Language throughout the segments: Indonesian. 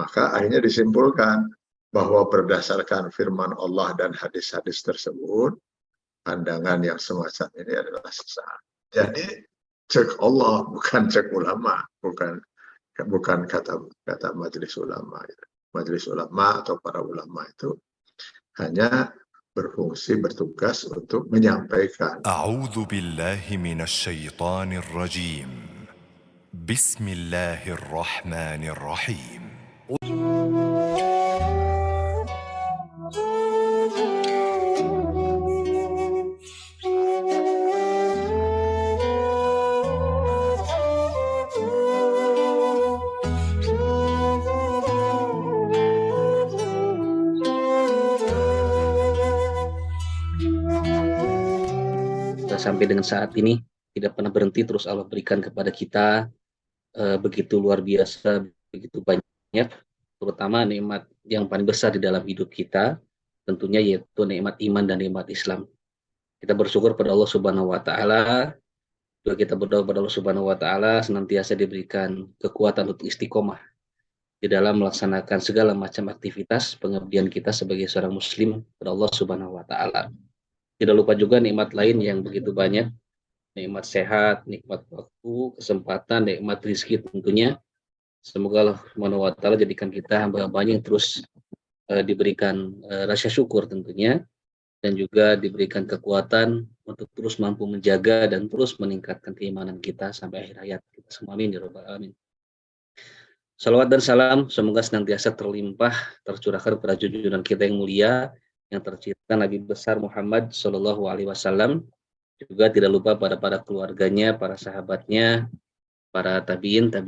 Maka akhirnya disimpulkan bahwa berdasarkan firman Allah dan hadis-hadis tersebut, pandangan yang semacam ini adalah sesat. Jadi cek Allah, bukan cek ulama, bukan kata majelis ulama. Majelis ulama atau para ulama itu hanya bertugas untuk menyampaikan. A'udzu billahi minasy syaithanir rajim. Bismillahirrahmanirrahim. Sampai dengan saat ini tidak pernah berhenti, terus Allah berikan kepada kita begitu luar biasa, begitu banyak, terutama nikmat yang paling besar di dalam hidup kita, tentunya yaitu nikmat iman dan nikmat Islam. Kita bersyukur pada Allah Subhanahu wa taala, juga kita berdoa pada Allah Subhanahu wa taala senantiasa diberikan kekuatan untuk istiqomah di dalam melaksanakan segala macam aktivitas pengabdian kita sebagai seorang muslim pada Allah Subhanahu wa taala. Tidak lupa juga nikmat lain yang begitu banyak, nikmat sehat, nikmat waktu, kesempatan, nikmat rezeki tentunya. Semoga Allah Subhanahu wa taala jadikan kita hamba-hambanya yang terus diberikan rasa syukur tentunya, dan juga diberikan kekuatan untuk terus mampu menjaga dan terus meningkatkan keimanan kita sampai akhir hayat kita semua. Amin ya rabbal alamin. Salawat dan salam semoga senantiasa terlimpah tercurahkan kepada junjungan kita yang mulia, yang tercinta Nabi besar Muhammad Shallallahu Alaihi Wasallam, juga tidak lupa pada keluarganya, para sahabatnya, para tabiin, dan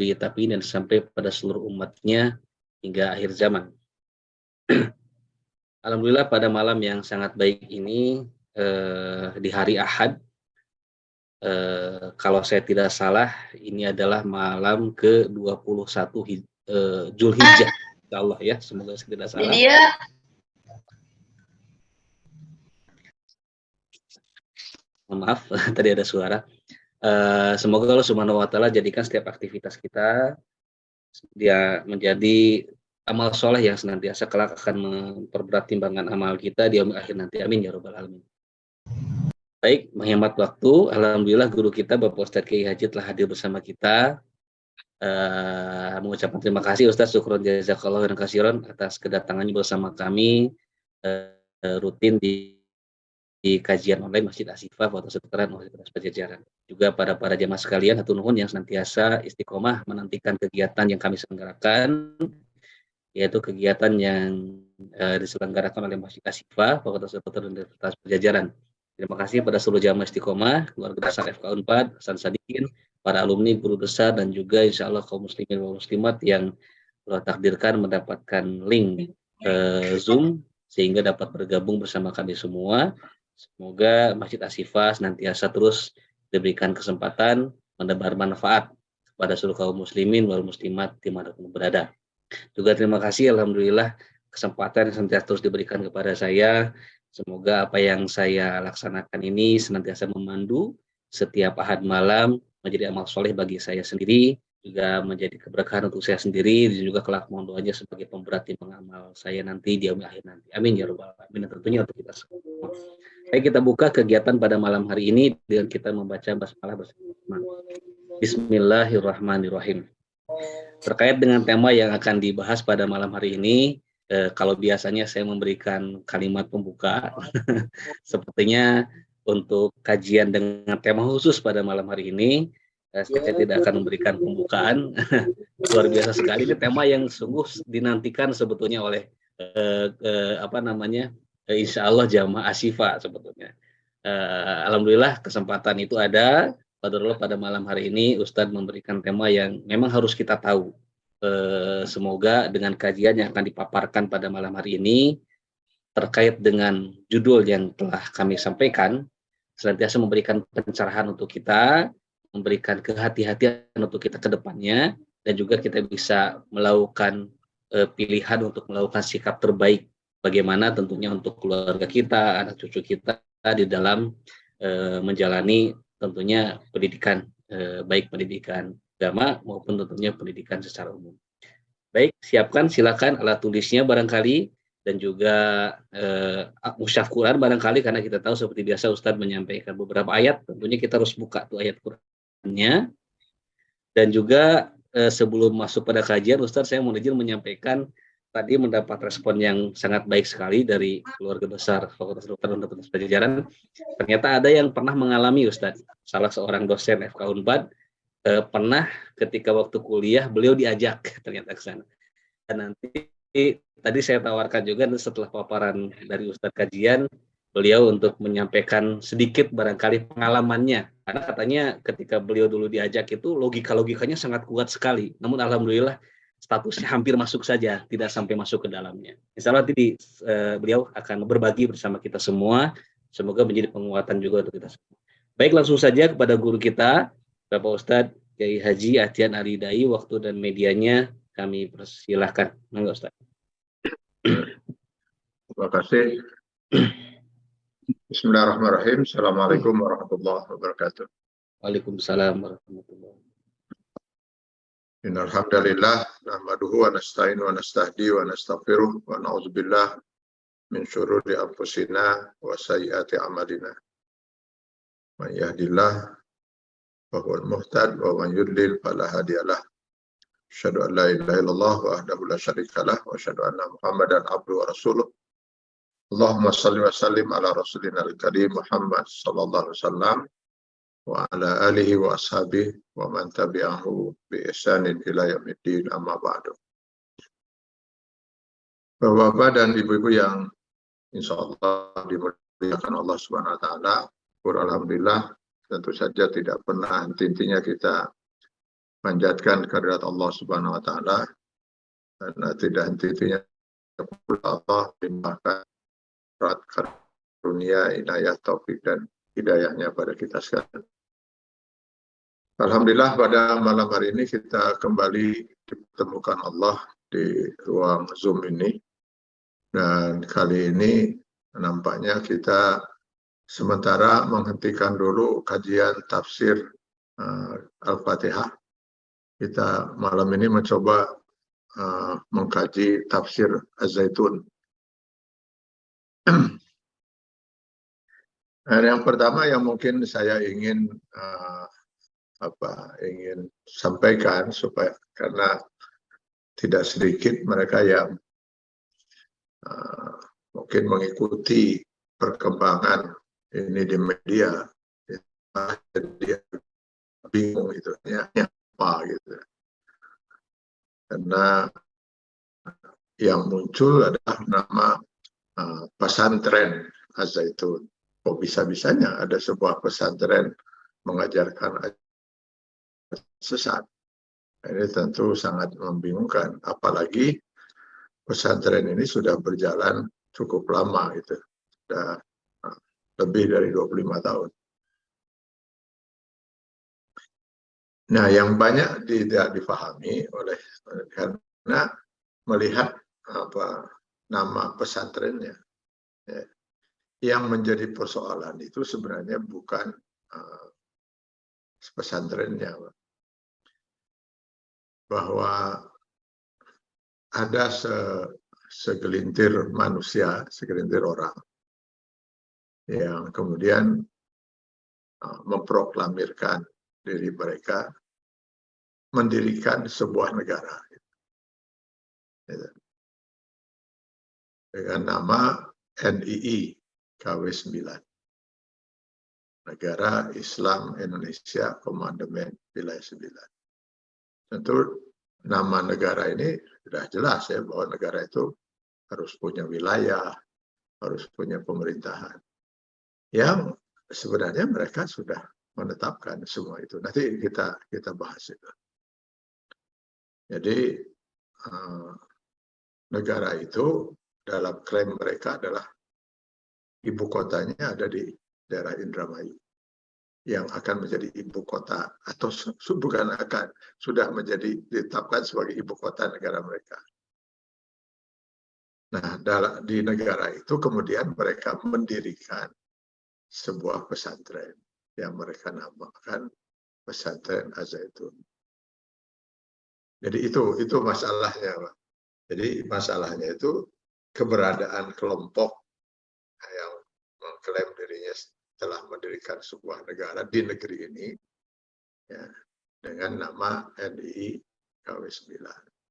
sampai pada seluruh umatnya hingga akhir zaman. Alhamdulillah pada malam yang sangat baik ini, di hari Ahad, kalau saya tidak salah ini adalah malam ke-21 Zulhijjah, insyaallah ya, semoga saya tidak salah. Maaf, tadi ada suara. Semoga Allah Subhanahu wa taala jadikan setiap aktivitas kita dia menjadi amal soleh yang senantiasa kelak akan memperberat timbangan amal kita di akhir nanti. Amin ya rabbal alamin. Baik, menghemat waktu, alhamdulillah guru kita Bapak Ustadz Kiai Haji telah hadir bersama kita. Mengucapkan terima kasih Ustadz, syukron jazakallahu khairan katsiran atas kedatangannya bersama kami rutin di kajian online Masjid Asifah Kota Sekretariat Universitas Pajajaran. Juga pada para jemaah sekalian, hatur nuhun yang senantiasa istiqomah menantikan kegiatan yang kami selenggarakan, yaitu kegiatan yang diselenggarakan oleh Masjid Asifah Kota Sekretariat Universitas Pajajaran. Terima kasih pada seluruh jamaah istiqomah, keluarga besar FK Unpad, Hasan Sadikin, para alumni, guru besar, dan juga insya Allah kaum muslimin dan muslimat yang Allah takdirkan mendapatkan link Zoom sehingga dapat bergabung bersama kami semua. Semoga Masjid Asifah nantiasa terus diberikan kesempatan menebar manfaat kepada seluruh kaum muslimin wal muslimat dimanapun berada. Juga terima kasih alhamdulillah kesempatan yang senantiasa terus diberikan kepada saya. Semoga apa yang saya laksanakan ini senantiasa memandu setiap Ahad malam menjadi amal soleh bagi saya sendiri, juga menjadi keberkahan untuk saya sendiri, dan juga kelak mohon doanya sebagai pemberat timbang amal saya nanti di akhir nanti. Amin ya rabbal alamin. Tentunya untuk kita semua. Baik, kita buka kegiatan pada malam hari ini dengan kita membaca basmalah bersama. Bismillahirrahmanirrahim. Terkait dengan tema yang akan dibahas pada malam hari ini, kalau biasanya saya memberikan kalimat pembuka, sepertinya untuk kajian dengan tema khusus pada malam hari ini, saya tidak akan memberikan pembukaan. Luar biasa sekali, ini tema yang sungguh dinantikan sebetulnya oleh insya Allah jamaah Asifah sebetulnya. Alhamdulillah kesempatan itu ada. Pada malam hari ini Ustadz memberikan tema yang memang harus kita tahu. Semoga dengan kajian yang akan dipaparkan pada malam hari ini terkait dengan judul yang telah kami sampaikan, senantiasa memberikan pencerahan untuk kita, memberikan kehati-hatian untuk kita ke depannya, dan juga kita bisa melakukan pilihan untuk melakukan sikap terbaik bagaimana tentunya untuk keluarga kita, anak cucu kita di dalam menjalani tentunya pendidikan, baik pendidikan agama maupun tentunya pendidikan secara umum. Baik, siapkan silakan alat tulisnya barangkali dan juga mushaf Quran barangkali karena kita tahu seperti biasa Ustadz menyampaikan beberapa ayat, tentunya kita harus buka tuh ayat Qurannya dan juga sebelum masuk pada kajian Ustadz saya mau izin menyampaikan tadi mendapat respon yang sangat baik sekali dari keluarga besar Fakultas Kedokteran Universitas Pajajaran. Ternyata ada yang pernah mengalami Ustadz, salah seorang dosen FK Unpad pernah ketika waktu kuliah beliau diajak ternyata ke sana. Dan nanti tadi saya tawarkan juga setelah paparan dari Ustadz kajian, beliau untuk menyampaikan sedikit barangkali pengalamannya. Karena katanya ketika beliau dulu diajak itu logika-logikanya sangat kuat sekali. Namun alhamdulillah statusnya hampir masuk saja, tidak sampai masuk ke dalamnya. Insya Allah nanti beliau akan berbagi bersama kita semua. Semoga menjadi penguatan juga untuk kita semua. Baik, langsung saja kepada guru kita, Bapak Ustadz Kiai Haji Atian Aridai, waktu dan medianya kami persilahkan. Monggo Ustaz. Terima kasih. Bismillahirrahmanirrahim. Assalamualaikum warahmatullahi wabarakatuh. Waalaikumsalam warahmatullahi wabarakatuh. Innal hamdalillah nahmaduhu wa nasta'inu wa nastahdi wa nastaghfiruh wa na'udzubillah min syururi anfusina wa sayyiati a'malina. Man yahdihillahu fa huwal muhtad wa man yudlil fala hadiyalah. Asyhadu an la ilaha illallah wahdahu la syarikalah wa asyhadu anna Muhammadan abduhu wa rasuluh. Allahumma shalli wa sallim ala rasulina al-karim Muhammad sallallahu alaihi wasallam wa ala alihi wa ashabihi wa man tabi'ahu bi ihsanin ila yaumiddin, amma ba'du. Bapak-bapak dan ibu-ibu yang insyaallah dimuliakan Allah Subhanahu wa taala, alhamdulillah tentu saja tidak pernah henti-hentinya kita panjatkan kehadirat Allah Subhanahu wa taala, karena tidak henti-hentinya Allah limpahkan karunia, inayah, taufik dan hidayahnya pada kita sekalian. Alhamdulillah pada malam hari ini kita kembali ditemukan Allah di ruang Zoom ini, dan kali ini nampaknya kita sementara menghentikan dulu kajian tafsir Al-Fatihah. Kita malam ini mencoba mengkaji tafsir Az-Zaitun. Yang pertama yang mungkin saya ingin sampaikan, supaya karena tidak sedikit mereka yang mungkin mengikuti perkembangan ini di media, jadi bingung itu apa gitu. Karena yang muncul adalah nama pesantren Az-Zaitun. Kok bisa-bisanya ada sebuah pesantren mengajarkan sesat? Ini tentu sangat membingungkan, apalagi pesantren ini sudah berjalan cukup lama, itu sudah lebih dari 25 tahun. Nah, yang banyak tidak difahami oleh, karena melihat nama pesantrennya, ya, yang menjadi persoalan itu sebenarnya bukan pesantrennya, bahwa ada segelintir manusia, segelintir orang yang kemudian memproklamirkan diri mereka mendirikan sebuah negara dengan nama NII KW9, Negara Islam Indonesia Komandemen Wilayah 9. Tentu nama negara ini sudah jelas ya, bahwa negara itu harus punya wilayah, harus punya pemerintahan, yang sebenarnya mereka sudah menetapkan semua itu. Nanti kita bahas itu. Jadi negara itu dalam klaim mereka adalah ibu kotanya ada di daerah Indramayu, yang akan menjadi ibu kota, atau bukan akan, sudah ditetapkan sebagai ibu kota negara mereka. Nah, di negara itu kemudian mereka mendirikan sebuah pesantren yang mereka namakan Pesantren Az-Zaitun. Jadi itu masalahnya, Pak. Jadi masalahnya itu keberadaan kelompok yang mengklaim dirinya telah mendirikan sebuah negara di negeri ini, ya, dengan nama NII KW9,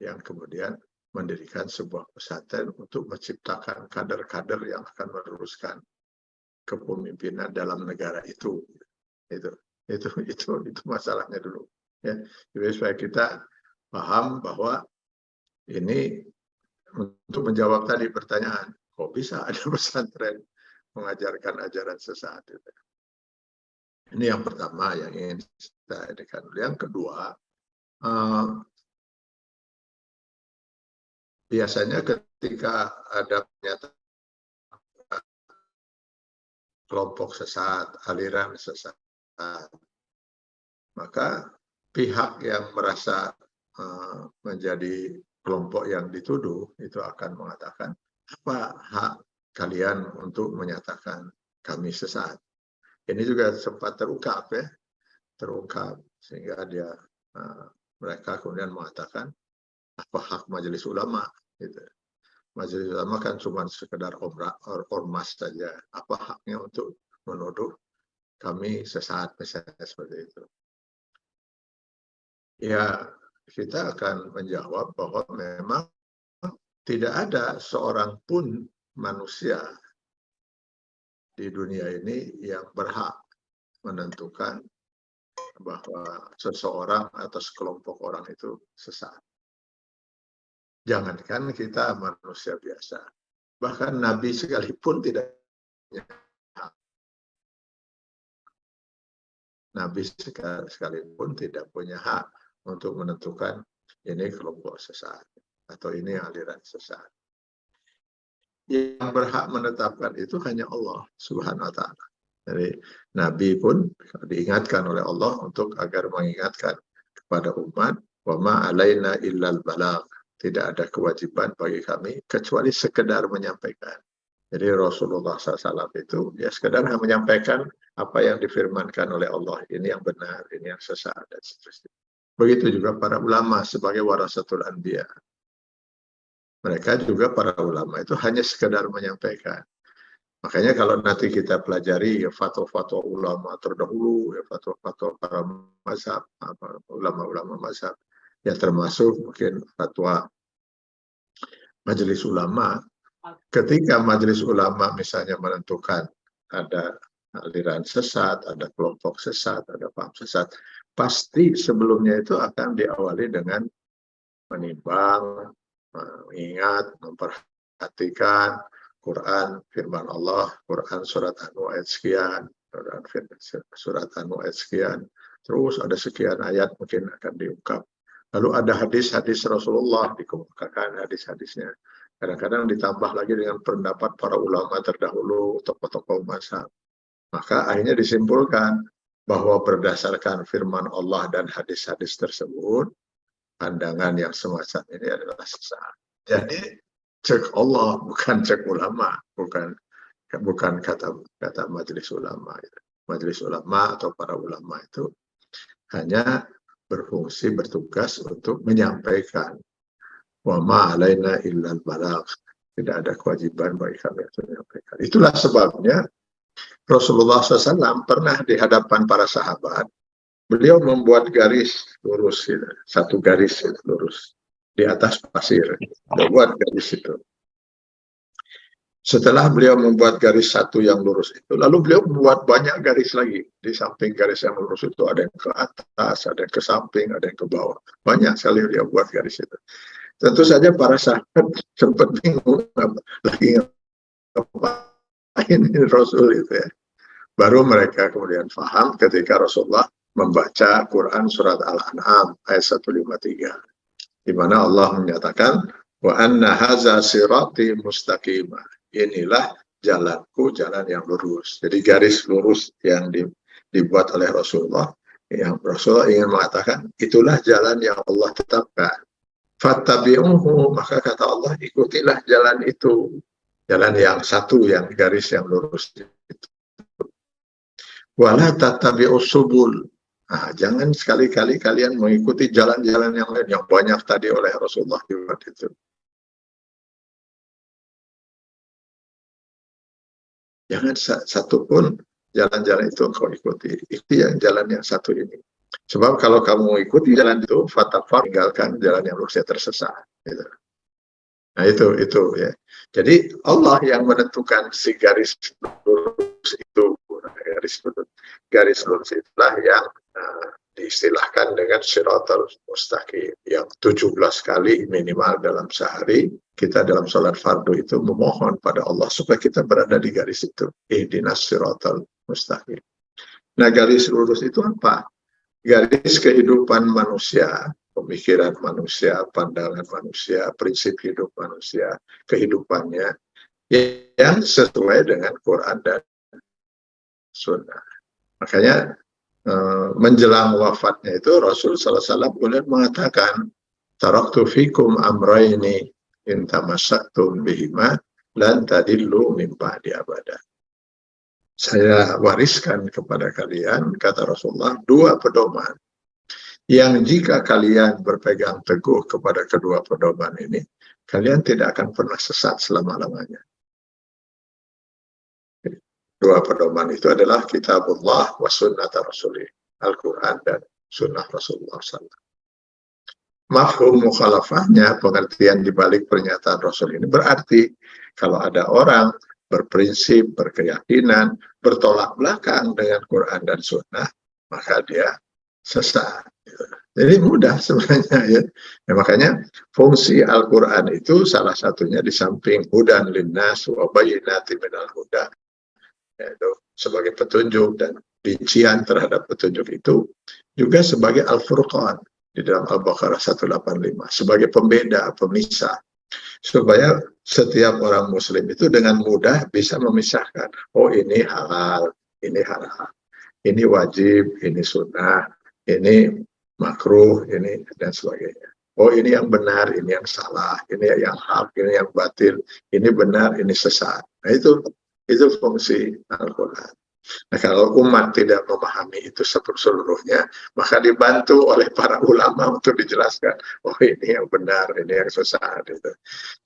yang kemudian mendirikan sebuah pesantren untuk menciptakan kader-kader yang akan meneruskan kepemimpinan dalam negara itu. Itu masalahnya dulu. Ya, jadi supaya kita paham bahwa ini untuk menjawab tadi pertanyaan, kok bisa ada pesantren mengajarkan ajaran sesat itu. Ini yang pertama yang ingin saya indikan. Yang kedua, biasanya ketika ada pernyataan kelompok sesat, aliran sesat, maka pihak yang merasa menjadi kelompok yang dituduh itu akan mengatakan, apa hak kalian untuk menyatakan kami sesat? Ini juga sempat terungkap, ya, sehingga mereka kemudian mengatakan, apa hak majelis ulama? Gitu. Majelis ulama kan cuma sekedar ormas saja. Apa haknya untuk menuduh kami sesat, misalnya seperti itu? Ya, kita akan menjawab bahwa memang tidak ada seorang pun manusia di dunia ini yang berhak menentukan bahwa seseorang atau sekelompok orang itu sesat. Jangankan kita manusia biasa, bahkan Nabi sekalipun tidak punya hak. Nabi sekalipun tidak punya hak untuk menentukan ini kelompok sesat atau ini aliran sesat. Yang berhak menetapkan itu hanya Allah Subhanahu wa Ta'ala. Jadi Nabi pun diingatkan oleh Allah untuk agar mengingatkan kepada umat, wa ma alaina illal balagh. Tidak ada kewajiban bagi kami kecuali sekedar menyampaikan. Jadi Rasulullah SAW itu ya sekedar menyampaikan apa yang difirmankan oleh Allah. Ini yang benar, ini yang sesat, dan seterusnya. Begitu juga para ulama sebagai warasatul anbiya. Mereka juga para ulama itu hanya sekedar menyampaikan. Makanya kalau nanti kita pelajari ya fatwa-fatwa ulama terdahulu, ya fatwa-fatwa para mazhab, ulama-ulama mazhab, ya termasuk mungkin fatwa majelis ulama. Ketika majelis ulama misalnya menentukan ada aliran sesat, ada kelompok sesat, ada paham sesat, pasti sebelumnya itu akan diawali dengan menimbang, mengingat, memperhatikan Quran, firman Allah, Quran surat An-Nur ayat sekian, surat An-Nur ayat sekian, terus ada sekian ayat mungkin akan diungkap. Lalu ada hadis-hadis Rasulullah, dikemukakan hadis-hadisnya. Kadang-kadang ditambah lagi dengan pendapat para ulama terdahulu, tokoh-tokoh mazhab. Maka akhirnya disimpulkan bahwa berdasarkan firman Allah dan hadis-hadis tersebut, pandangan yang semacam ini adalah sesat. Jadi cek Allah, bukan cek ulama, bukan kata majelis ulama. Majelis ulama atau para ulama itu hanya bertugas untuk menyampaikan, wa ma alaina illal balagh. Tidak ada kewajiban bagi kami untuk menyampaikan. Itulah sebabnya Rasulullah SAW pernah di hadapan para sahabat, beliau membuat garis lurus, satu garis lurus di atas pasir. Beliau buat garis itu. Setelah beliau membuat garis satu yang lurus itu, lalu beliau membuat banyak garis lagi. Di samping garis yang lurus itu ada yang ke atas, ada yang ke samping, ada yang ke bawah. Banyak sekali beliau buat garis itu. Tentu saja para sahabat sempat bingung lagi ngapain ini Rasul itu ya. Baru mereka kemudian paham ketika Rasulullah membaca Quran surat Al-An'am ayat 153, di mana Allah menyatakan, wa anna haza sirati mustaqimah. Inilah jalanku, jalan yang lurus. Jadi garis lurus yang dibuat oleh Rasulullah, yang Rasulullah ingin mengatakan, itulah jalan yang Allah tetapkan. Fattabi'uhu, maka kata Allah, ikutilah jalan itu. Jalan yang satu, yang garis yang lurus itu. Wala tattabi'us subul. Nah, jangan sekali-kali kalian mengikuti jalan-jalan yang lain yang banyak tadi oleh Rasulullah juga itu. Jangan satu pun jalan-jalan itu engkau ikuti. Itu yang jalan yang satu ini. Sebab kalau kamu ikuti jalan itu, fatafar tinggalkan jalan yang lurus, tersesat. Gitu. Nah itu ya. Jadi Allah yang menentukan si garis lurus itu, garis lurus itulah yang diistilahkan dengan siratal mustaqim, yang 17 kali minimal dalam sehari kita dalam sholat fardu itu memohon pada Allah supaya kita berada di garis itu. Ihdinas siratal mustaqim. Nah, garis lurus itu apa? Garis kehidupan manusia, pemikiran manusia, pandangan manusia, prinsip hidup manusia, kehidupannya yang sesuai dengan Quran dan Sunnah. Makanya menjelang wafatnya itu Rasul sallallahu alaihi wasallam mengatakan, taraktu fikum amraini in tamassaktum bihima lan tadillu min ba'di abada. Saya wariskan kepada kalian, kata Rasulullah, dua pedoman yang jika kalian berpegang teguh kepada kedua pedoman ini, kalian tidak akan pernah sesat selama-lamanya. Dua pedoman itu adalah kitabullah wa sunnata rasulih, Al-Quran dan sunnah Rasulullah SAW. Mafhum mukhalafahnya, pengertian dibalik pernyataan Rasul ini berarti kalau ada orang berprinsip, berkeyakinan, bertolak belakang dengan Quran dan sunnah, maka dia sesat. Jadi mudah sebenarnya ya. Makanya fungsi Al-Quran itu salah satunya di samping hudan linnas wa bayyinatin minal huda, yaitu sebagai petunjuk dan rincian terhadap petunjuk itu, juga sebagai Al-Furqan di dalam Al-Baqarah 185, sebagai pembeda, pemisah, supaya setiap orang muslim itu dengan mudah bisa memisahkan, oh ini halal, ini haram, ini wajib, ini sunnah, ini makruh, ini dan sebagainya. Oh ini yang benar, ini yang salah, ini yang hak, ini yang batil, ini benar, ini sesat. Nah itu fungsi Al-Quran. Nah kalau umat tidak memahami itu seluruhnya, maka dibantu oleh para ulama untuk dijelaskan, oh ini yang benar, ini yang sesat. Itu.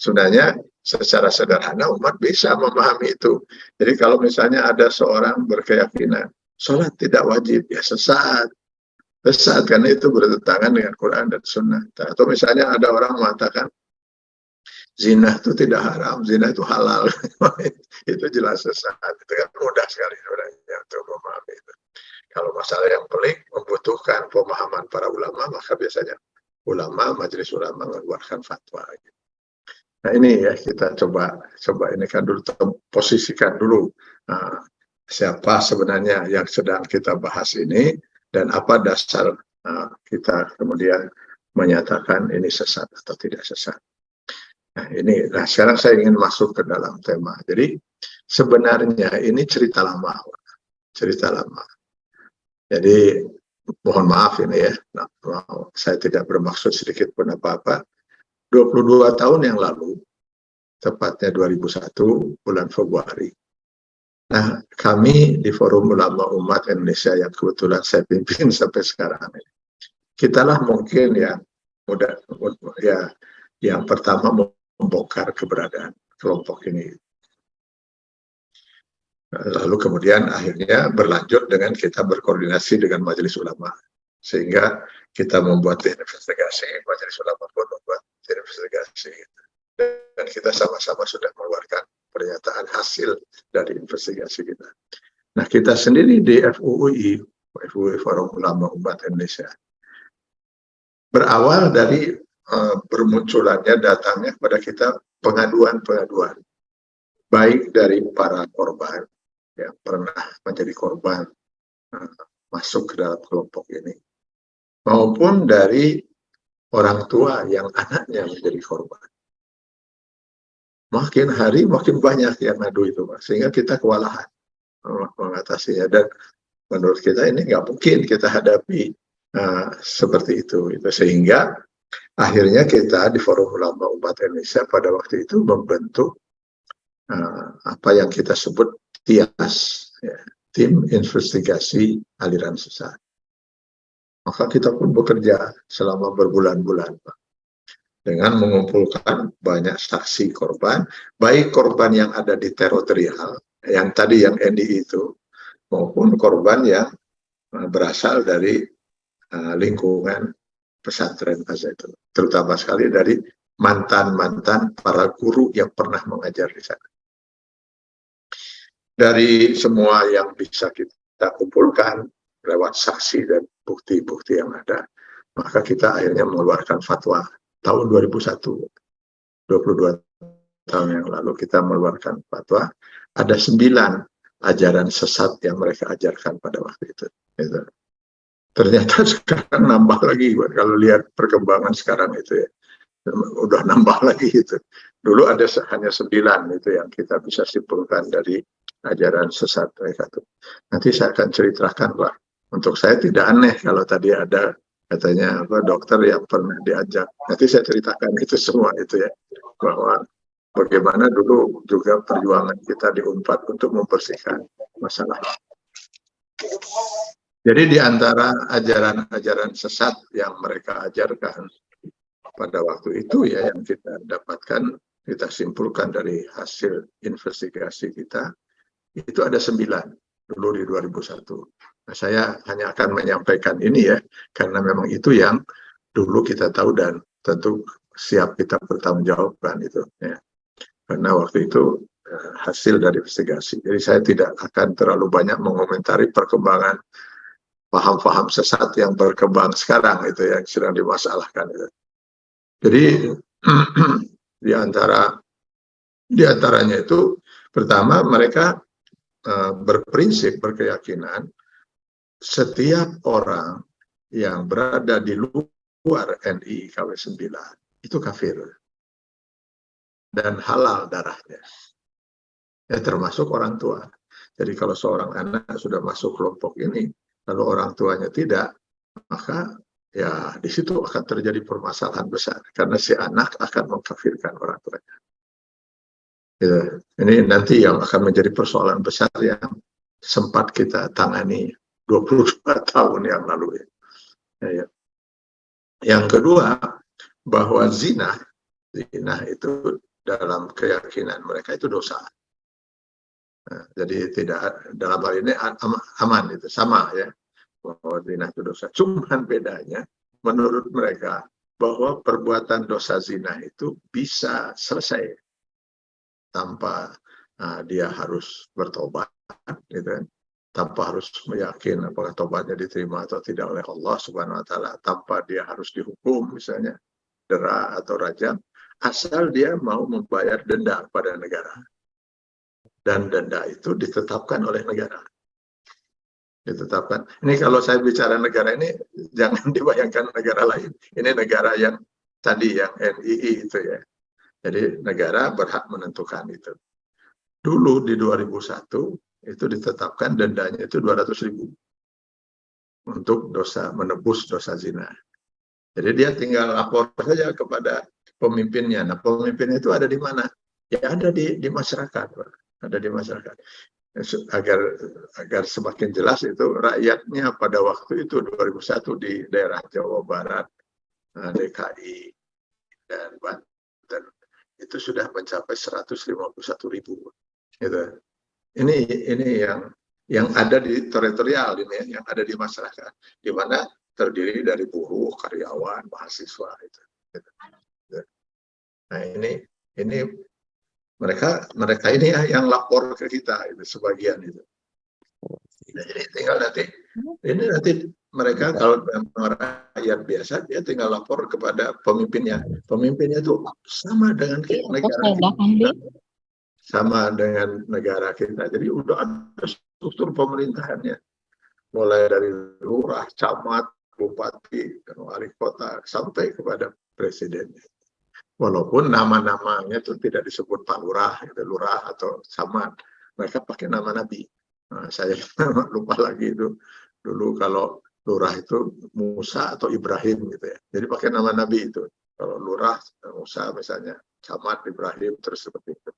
Sebenarnya secara sederhana umat bisa memahami itu. Jadi kalau misalnya ada seorang berkeyakinan, sholat tidak wajib, ya sesat. Sesat karena itu bertentangan dengan Quran dan Sunnah. Atau misalnya ada orang mengatakan, zina itu tidak haram, zina itu halal. Itu jelas sesat. Itu kan mudah sekali sebenarnya untuk memahami itu. Kalau masalah yang pelik membutuhkan pemahaman para ulama, maka biasanya ulama, majelis ulama mengeluarkan fatwa. Nah ini ya kita coba ini kan dulu, posisikan dulu siapa sebenarnya yang sedang kita bahas ini dan apa dasar kita kemudian menyatakan ini sesat atau tidak sesat. Nah sekarang saya ingin masuk ke dalam tema. Jadi sebenarnya ini cerita lama. Jadi mohon maaf ini ya, saya tidak bermaksud sedikit pun apa-apa. 22 tahun yang lalu, tepatnya 2001 bulan Februari. Nah kami di Forum Ulama Umat Indonesia yang kebetulan saya pimpin sampai sekarang ini, kitalah mungkin yang mudah ya yang pertama membongkar keberadaan kelompok ini. Lalu kemudian akhirnya berlanjut dengan kita berkoordinasi dengan Majelis Ulama. Sehingga kita membuat investigasi, Majelis Ulama pun membuat investigasi. Dan kita sama-sama sudah mengeluarkan pernyataan hasil dari investigasi kita. Nah kita sendiri di FUI Forum Ulama Umat Indonesia, berawal dari bermunculannya datangnya kepada kita pengaduan-pengaduan baik dari para korban yang pernah menjadi korban masuk ke dalam kelompok ini maupun dari orang tua yang anaknya menjadi korban. Makin hari makin banyak yang ngadu itu, Pak. Sehingga kita kewalahan mengatasinya dan menurut kita ini nggak mungkin kita hadapi seperti itu. Sehingga akhirnya kita di Forum Ulama Umat Indonesia pada waktu itu membentuk apa yang kita sebut TIAS, ya, Tim Investigasi Aliran Sesat. Maka kita pun bekerja selama berbulan-bulan, Pak, dengan mengumpulkan banyak saksi korban, baik korban yang ada di teritorial, yang tadi yang NDI itu, maupun korban yang berasal dari lingkungan pesantren Al-Zaitun, terutama sekali dari mantan-mantan para guru yang pernah mengajar di sana. Dari semua yang bisa kita kumpulkan lewat saksi dan bukti-bukti yang ada, maka kita akhirnya mengeluarkan fatwa tahun 2001, 22 tahun yang lalu kita mengeluarkan fatwa, ada 9 ajaran sesat yang mereka ajarkan pada waktu itu. Gitu. Ternyata sekarang nambah lagi, kalau lihat perkembangan sekarang itu ya, udah nambah lagi itu. Dulu ada hanya 9 itu yang kita bisa simpulkan dari ajaran sesat mereka itu. Nanti saya akan ceritakan, Pak. Untuk saya tidak aneh kalau tadi ada katanya dokter yang pernah diajak. Nanti saya ceritakan itu semua itu ya, bahwa bagaimana dulu juga perjuangan kita di UNPAD untuk membersihkan masalah. Jadi di antara ajaran-ajaran sesat yang mereka ajarkan pada waktu itu ya, yang kita dapatkan, kita simpulkan dari hasil investigasi kita, itu ada 9 dulu di 2001. Nah, saya hanya akan menyampaikan ini ya, karena memang itu yang dulu kita tahu dan tentu siap kita bertanggungjawabkan itu ya. Karena waktu itu hasil dari investigasi. Jadi saya tidak akan terlalu banyak mengomentari perkembangan paham-paham sesat yang berkembang sekarang itu yang sedang dimasalahkan itu. Jadi di antaranya itu pertama mereka berprinsip, berkeyakinan setiap orang yang berada di luar NI KW 9 itu kafir dan halal darahnya. Ya, termasuk orang tua. Jadi kalau seorang anak sudah masuk kelompok ini, lalu orang tuanya tidak, maka ya di situ akan terjadi permasalahan besar karena si anak akan mengkafirkan orang tuanya. Ya, ini nanti yang akan menjadi persoalan besar yang sempat kita tangani 22 tahun yang lalu. Ya. Yang kedua, bahwa zina itu dalam keyakinan mereka itu dosa. Nah, jadi tidak, dalam hal ini aman itu sama ya, bahwa zina itu dosa. Cuman bedanya menurut mereka bahwa perbuatan dosa zina itu bisa selesai tanpa dia harus bertobat, gitu kan, tanpa harus meyakin apakah tobatnya diterima atau tidak oleh Allah Subhanahu Wa Taala, tanpa dia harus dihukum misalnya dera atau rajam, asal dia mau membayar denda pada negara. Dan denda itu ditetapkan oleh negara. Ditetapkan. Ini kalau saya bicara negara ini, jangan dibayangkan negara lain. Ini negara yang tadi, yang NII itu ya. Jadi negara berhak menentukan itu. Dulu di 2001, itu ditetapkan dendanya itu 200.000 untuk dosa, menebus dosa zina. Jadi dia tinggal lapor saja kepada pemimpinnya. Nah, pemimpinnya itu ada di mana? Ya ada di masyarakat, Pak. Ada di masyarakat. Agar semakin jelas itu rakyatnya pada waktu itu 2001 di daerah Jawa Barat, DKI dan Banten itu sudah mencapai 151.000. Gitu. Ini yang ada di teritorial ini, yang ada di masyarakat, di mana terdiri dari buruh, karyawan, mahasiswa itu. Gitu. Nah ini mereka ini yang lapor ke kita itu sebagian itu. Nah, jadi tinggal nanti mereka kalau rakyat biasa dia tinggal lapor kepada pemimpinnya. Pemimpinnya itu sama dengan negara kita. Sama dengan negara kita. Jadi udah ada struktur pemerintahannya. Mulai dari lurah, camat, bupati, dan wali kota sampai kepada presiden. Walaupun nama-namanya itu tidak disebut Pak Lurah, itu Lurah atau Camat, mereka pakai nama Nabi. Nah, saya lupa lagi itu. Dulu kalau Lurah itu Musa atau Ibrahim gitu ya. Jadi pakai nama Nabi itu. Kalau Lurah Musa misalnya, Camat Ibrahim, terus seperti itu.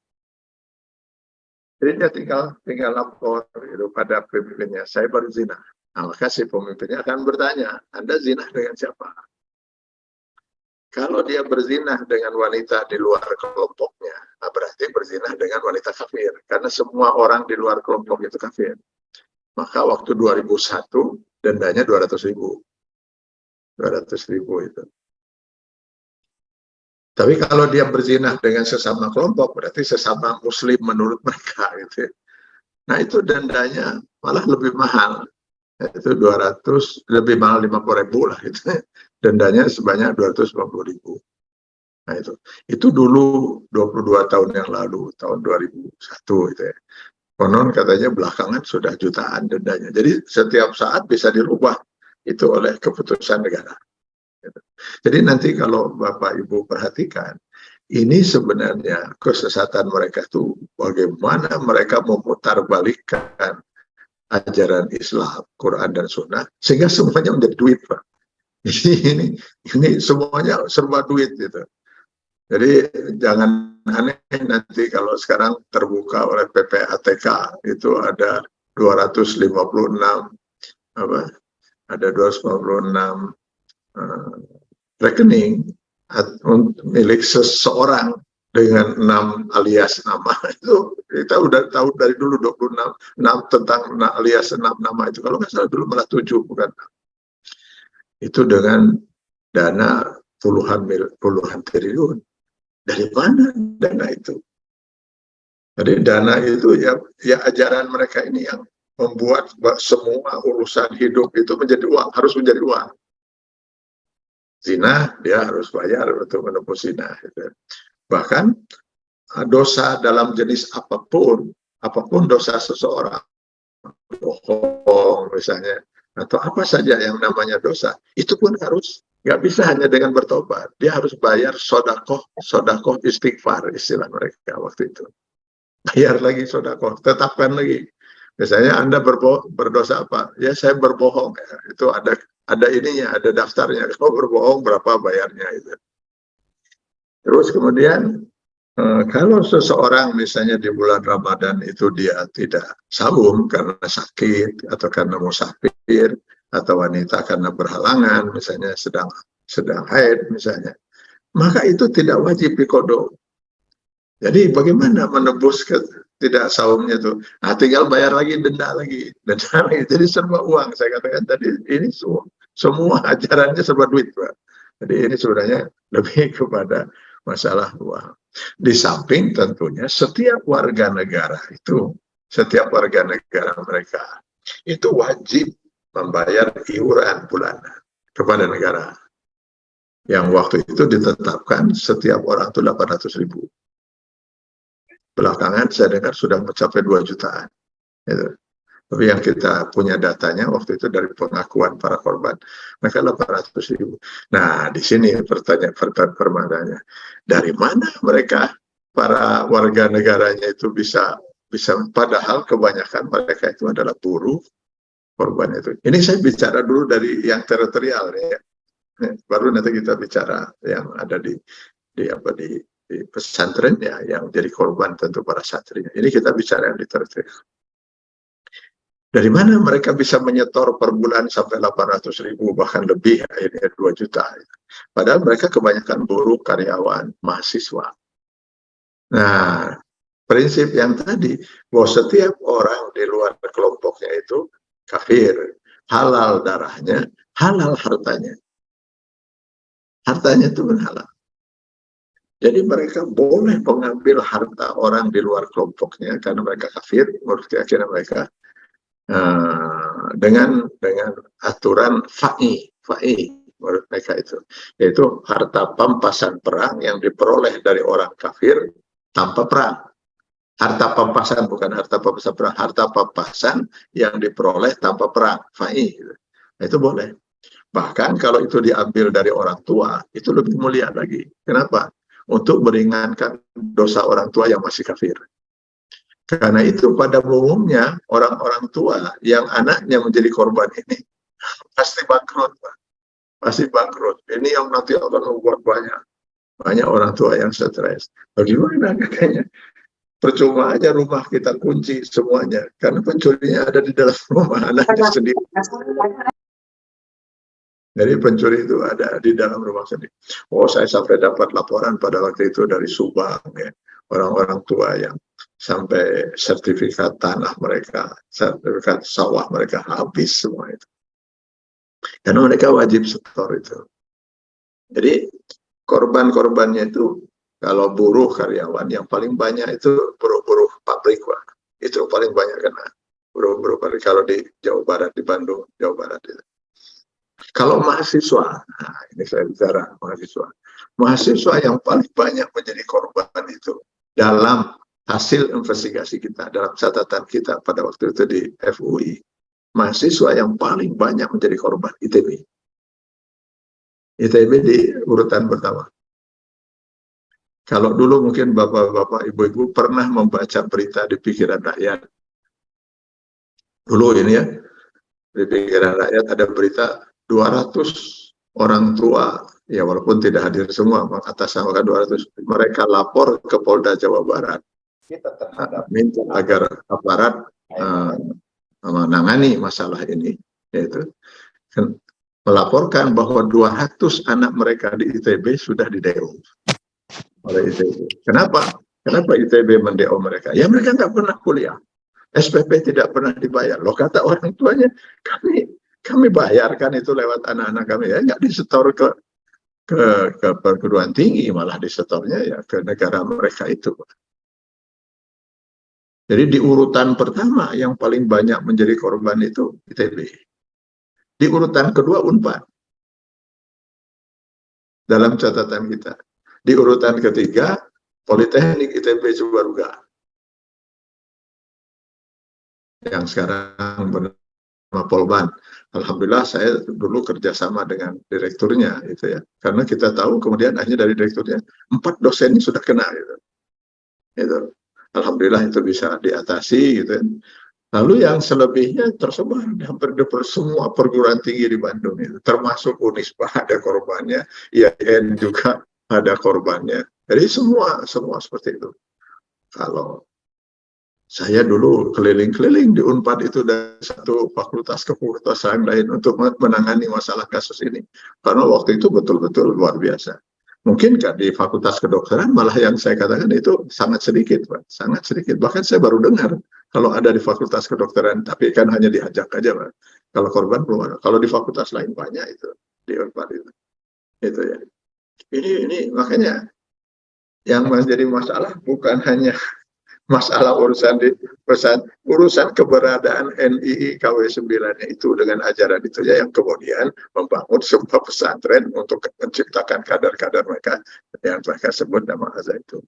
Jadi dia tinggal lapor gitu pada pemimpinnya, saya baru zina. Nah, maka si pemimpinnya akan bertanya, Anda zina dengan siapa? Kalau dia berzina dengan wanita di luar kelompoknya, nah berarti berzina dengan wanita kafir. Karena semua orang di luar kelompok itu kafir. Maka waktu 2001, dendanya 200.000. 200.000 itu. Tapi kalau dia berzina dengan sesama kelompok, berarti sesama muslim menurut mereka. Gitu. Nah itu dendanya malah lebih mahal. Itu 200, lebih mahal 50.000 lah. Gitu. Dendanya sebanyak 250.000. Nah itu dulu 22 tahun yang lalu, tahun 2001 itu ya. Konon katanya belakangan sudah jutaan dendanya. Jadi setiap saat bisa dirubah itu oleh keputusan negara. Jadi nanti kalau Bapak Ibu perhatikan, ini sebenarnya kesesatan mereka itu bagaimana mereka memutarbalikkan ajaran Islam, Quran dan Sunnah, sehingga semuanya menjadi duit, Pak. Ini semuanya serba duit gitu. Jadi jangan aneh nanti kalau sekarang terbuka oleh PPATK itu ada 256 apa? Ada 256 rekening milik seseorang dengan 6 alias nama itu kita udah tahu dari dulu 26 tentang alias 6 nama itu kalau nggak salah dulu malah 7 bukan itu dengan dana puluhan triliun. Dari mana dana itu? Jadi dana itu ya ajaran mereka ini yang membuat semua urusan hidup itu menjadi uang, harus menjadi uang. Zina dia harus bayar untuk menebus zina. Gitu. Bahkan dosa dalam jenis apapun dosa seseorang, bohong misalnya, atau apa saja yang namanya dosa, itu pun harus nggak bisa hanya dengan bertobat, dia harus bayar sodakoh istighfar istilah mereka waktu itu. Bayar lagi sodakoh, tetapkan lagi. Misalnya Anda berdosa apa? Ya saya berbohong. Ya. Itu ada ininya, ada daftarnya. Kalau berbohong berapa bayarnya itu. Terus kemudian kalau seseorang misalnya di bulan Ramadan itu dia tidak saum karena sakit atau karena musafir atau wanita karena berhalangan misalnya sedang haid misalnya, maka itu tidak wajib qada. Jadi bagaimana menebus tidak saumnya itu? Ah, tinggal bayar lagi denda lagi. Denda lagi. Jadi serba uang. Saya katakan tadi ini semua ajarannya serba duit, Pak. Jadi ini sebenarnya lebih kepada masalah uang. Di samping tentunya setiap warga negara mereka itu wajib membayar iuran bulanan kepada negara. Yang waktu itu ditetapkan setiap orang itu 800.000. Belakangan saya dengar sudah mencapai 2 jutaan. Gitu. Tapi yang kita punya datanya waktu itu dari pengakuan para korban, mereka 800.000. Nah, di sini pertanyaannya, dari mana mereka para warga negaranya itu bisa padahal kebanyakan mereka itu adalah buruh korban itu. Ini saya bicara dulu dari yang teritorial ya. Baru nanti kita bicara yang ada di pesantren ya, yang jadi korban tentu para santrinya. Ini kita bicara yang di teritorial. Dari mana mereka bisa menyetor per bulan sampai 800.000 bahkan lebih akhirnya 2 juta. Padahal mereka kebanyakan buruh, karyawan, mahasiswa. Nah, prinsip yang tadi bahwa setiap orang di luar kelompoknya itu kafir, halal darahnya, halal hartanya. Hartanya itu halal. Jadi mereka boleh mengambil harta orang di luar kelompoknya karena mereka kafir, menurut keyakinan mereka, dengan aturan fa'i menurut mereka itu, yaitu harta pampasan perang yang diperoleh dari orang kafir tanpa perang. Harta pampasan bukan harta pampasan perang, harta pampasan yang diperoleh tanpa perang, fa'i. Nah, itu boleh. Bahkan kalau itu diambil dari orang tua, itu lebih mulia lagi. Kenapa? Untuk meringankan dosa orang tua yang masih kafir. Karena itu pada umumnya orang-orang tua yang anaknya menjadi korban ini pasti bangkrut, Pak. Pasti bangkrut. Ini yang nanti akan membuat banyak orang tua yang stres. Bagaimana katanya? Percuma aja rumah kita kunci semuanya, karena pencurinya ada di dalam rumah anaknya sendiri. Jadi pencuri itu ada di dalam rumah sendiri. Oh, saya sampai dapat laporan pada waktu itu dari Subang, ya, orang-orang tua yang sampai sertifikat tanah mereka, sertifikat sawah mereka habis semua itu. Karena mereka wajib setor itu. Jadi korban-korbannya itu kalau buruh karyawan yang paling banyak itu buruh-buruh pabrik, Pak. Itu paling banyak kena buruh-buruh pabrik kalau di Jawa Barat, di Bandung, Jawa Barat itu. Kalau mahasiswa, nah ini saya bicara mahasiswa. Mahasiswa yang paling banyak menjadi korban itu dalam hasil investigasi kita, dalam catatan kita pada waktu itu di FUI. Mahasiswa yang paling banyak menjadi korban ITB. ITB di urutan pertama. Kalau dulu mungkin bapak-bapak, ibu-ibu pernah membaca berita di pikiran rakyat. Dulu ini ya, di pikiran rakyat ada berita 200 orang tua, ya walaupun tidak hadir semua, mengatasnamakan 200, mereka lapor ke Polda Jawa Barat. Kita terhadap minta agar aparat menangani masalah ini, yaitu melaporkan bahwa 200 anak mereka di ITB sudah di-DO oleh ITB. Kenapa? Kenapa ITB men-DO mereka? Ya mereka nggak pernah kuliah. SPP tidak pernah dibayar. Loh, kata orang tuanya, kami bayarkan itu lewat anak-anak kami, ya nggak disetor ke perguruan tinggi, malah disetornya ya ke negara mereka itu. Jadi di urutan pertama yang paling banyak menjadi korban itu ITB. Di urutan kedua Unpad. Dalam catatan kita. Di urutan ketiga Politeknik ITB Cibaruga. Yang sekarang bernama Polban. Alhamdulillah saya dulu kerjasama dengan direkturnya itu ya. Karena kita tahu kemudian akhirnya dari direkturnya 4 dosen ini sudah kena gitu. Itu. Alhamdulillah itu bisa diatasi gitu. Lalu yang selebihnya tersebar di hampir di semua perguruan tinggi di Bandung itu, termasuk Unisba ada korbannya, IAIN juga ada korbannya. Jadi semua seperti itu. Kalau saya dulu keliling-keliling di Unpad itu dari satu fakultas ke fakultas yang lain untuk menangani masalah kasus ini. Karena waktu itu betul-betul luar biasa. Mungkin kan di fakultas kedokteran malah yang saya katakan itu sangat sedikit, Pak. Sangat sedikit. Bahkan saya baru dengar kalau ada di fakultas kedokteran, tapi kan hanya diajak aja, Pak. Kalau korban belum ada. Kalau di fakultas lain banyak itu di Unpad itu. Itu ya. Ini makanya yang menjadi masalah bukan hanya masalah urusan keberadaan NII KW9 itu dengan ajaran itu ya yang kemudian membangun sebuah pesantren untuk menciptakan kader-kader mereka yang mereka sebut nama Al-Zaitun.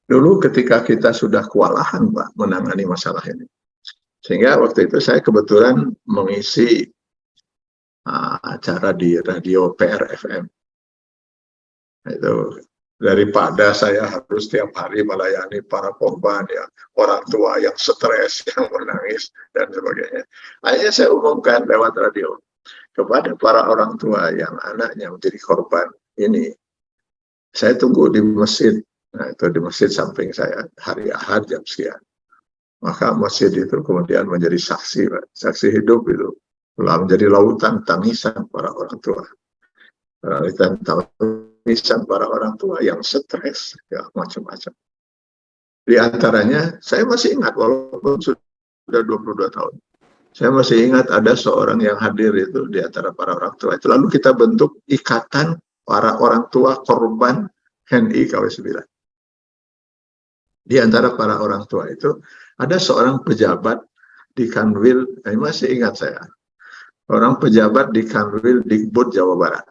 Dulu ketika kita sudah kewalahan, Pak, menangani masalah ini, sehingga waktu itu saya kebetulan mengisi acara di radio PRFM. Itu daripada saya harus setiap hari melayani para korban, ya, orang tua yang stres, yang menangis, dan sebagainya. Akhirnya saya umumkan lewat radio kepada para orang tua yang anaknya menjadi korban ini. Saya tunggu di masjid, nah itu di masjid samping saya, hari Ahad jam sekian. Maka masjid itu kemudian menjadi saksi hidup itu. Lalu menjadi lautan tangisan para orang tua. Lautan tangisan para orang tua yang stres, ya macam-macam. Di antaranya, saya masih ingat walaupun sudah 22 tahun. Saya masih ingat ada seorang yang hadir itu di antara para orang tua itu. Lalu kita bentuk ikatan para orang tua korban NII KW9. Di antara para orang tua itu ada seorang pejabat di Kanwil, masih ingat saya, orang pejabat di Kanwil Dikbud Jawa Barat.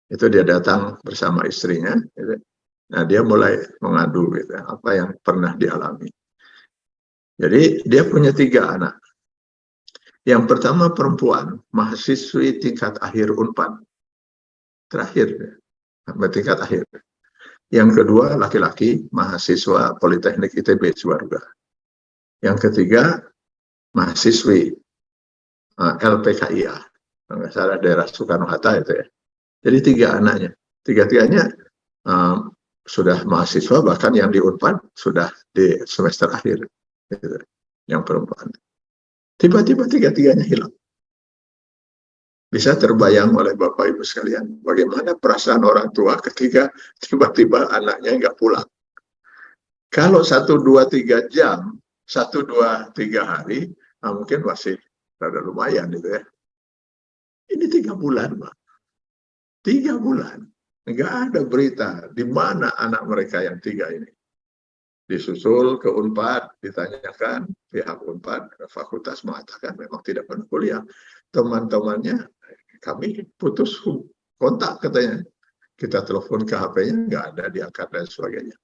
Itu dia datang bersama istrinya, gitu. Nah dia mulai mengadu gitu, apa yang pernah dialami. Jadi dia punya 3 anak. Yang pertama perempuan, mahasiswi tingkat akhir Unpad, terakhir, sampai tingkat akhir. Yang kedua laki-laki, mahasiswa Politeknik ITB Cibaruga. Yang ketiga mahasiswi LPKIA, nggak salah daerah Soekarno Hatta itu ya. Jadi 3 anaknya, 3-tiganya sudah mahasiswa, bahkan yang di Unpad sudah di semester akhir, gitu. Yang perempuan. Tiba-tiba tiga-tiganya hilang. Bisa terbayang oleh Bapak Ibu sekalian, bagaimana perasaan orang tua ketika tiba-tiba anaknya nggak pulang. Kalau 1, 2, 3 jam, 1, 2, 3 hari, nah mungkin masih rada lumayan gitu ya. Ini 3 bulan, Pak. 3 bulan. Nggak ada berita di mana anak mereka yang 3 ini. Disusul ke Unpad, ditanyakan, pihak Unpad, fakultas mengatakan memang tidak pernah kuliah. Teman-temannya, kami putus kontak katanya. Kita telepon ke HP-nya, nggak ada, diangkat dan sebagainya.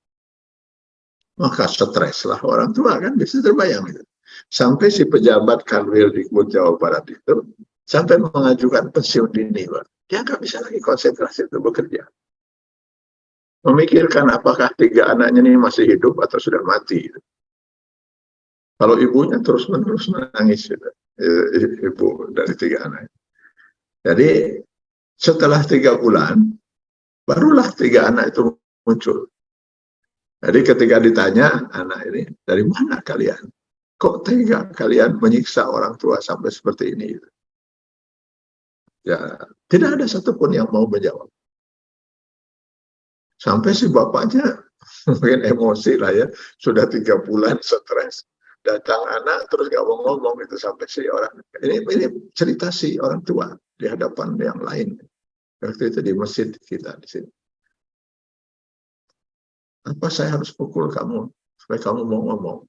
Maka stres lah orang tua, kan bisa terbayang itu. Sampai si pejabat Kanwil di Jawa Barat itu sampai mengajukan pensiun dini, Pak. Dia nggak bisa lagi konsentrasi untuk bekerja. Memikirkan apakah 3 anaknya ini masih hidup atau sudah mati. Kalau ibunya terus-menerus menangis, gitu. Ibu dari 3 anak. Jadi setelah 3 bulan, barulah 3 anak itu muncul. Jadi ketika ditanya anak ini, dari mana kalian? Kok tega kalian menyiksa orang tua sampai seperti ini? Ya, tidak ada satupun yang mau menjawab. Sampai si bapaknya mungkin emosi lah ya, sudah 3 bulan stres, datang anak terus gak mau ngomong, itu sampai si orang ini cerita si orang tua di hadapan yang lain. Waktu itu di masjid kita di sini. Apa saya harus pukul kamu supaya kamu mau ngomong?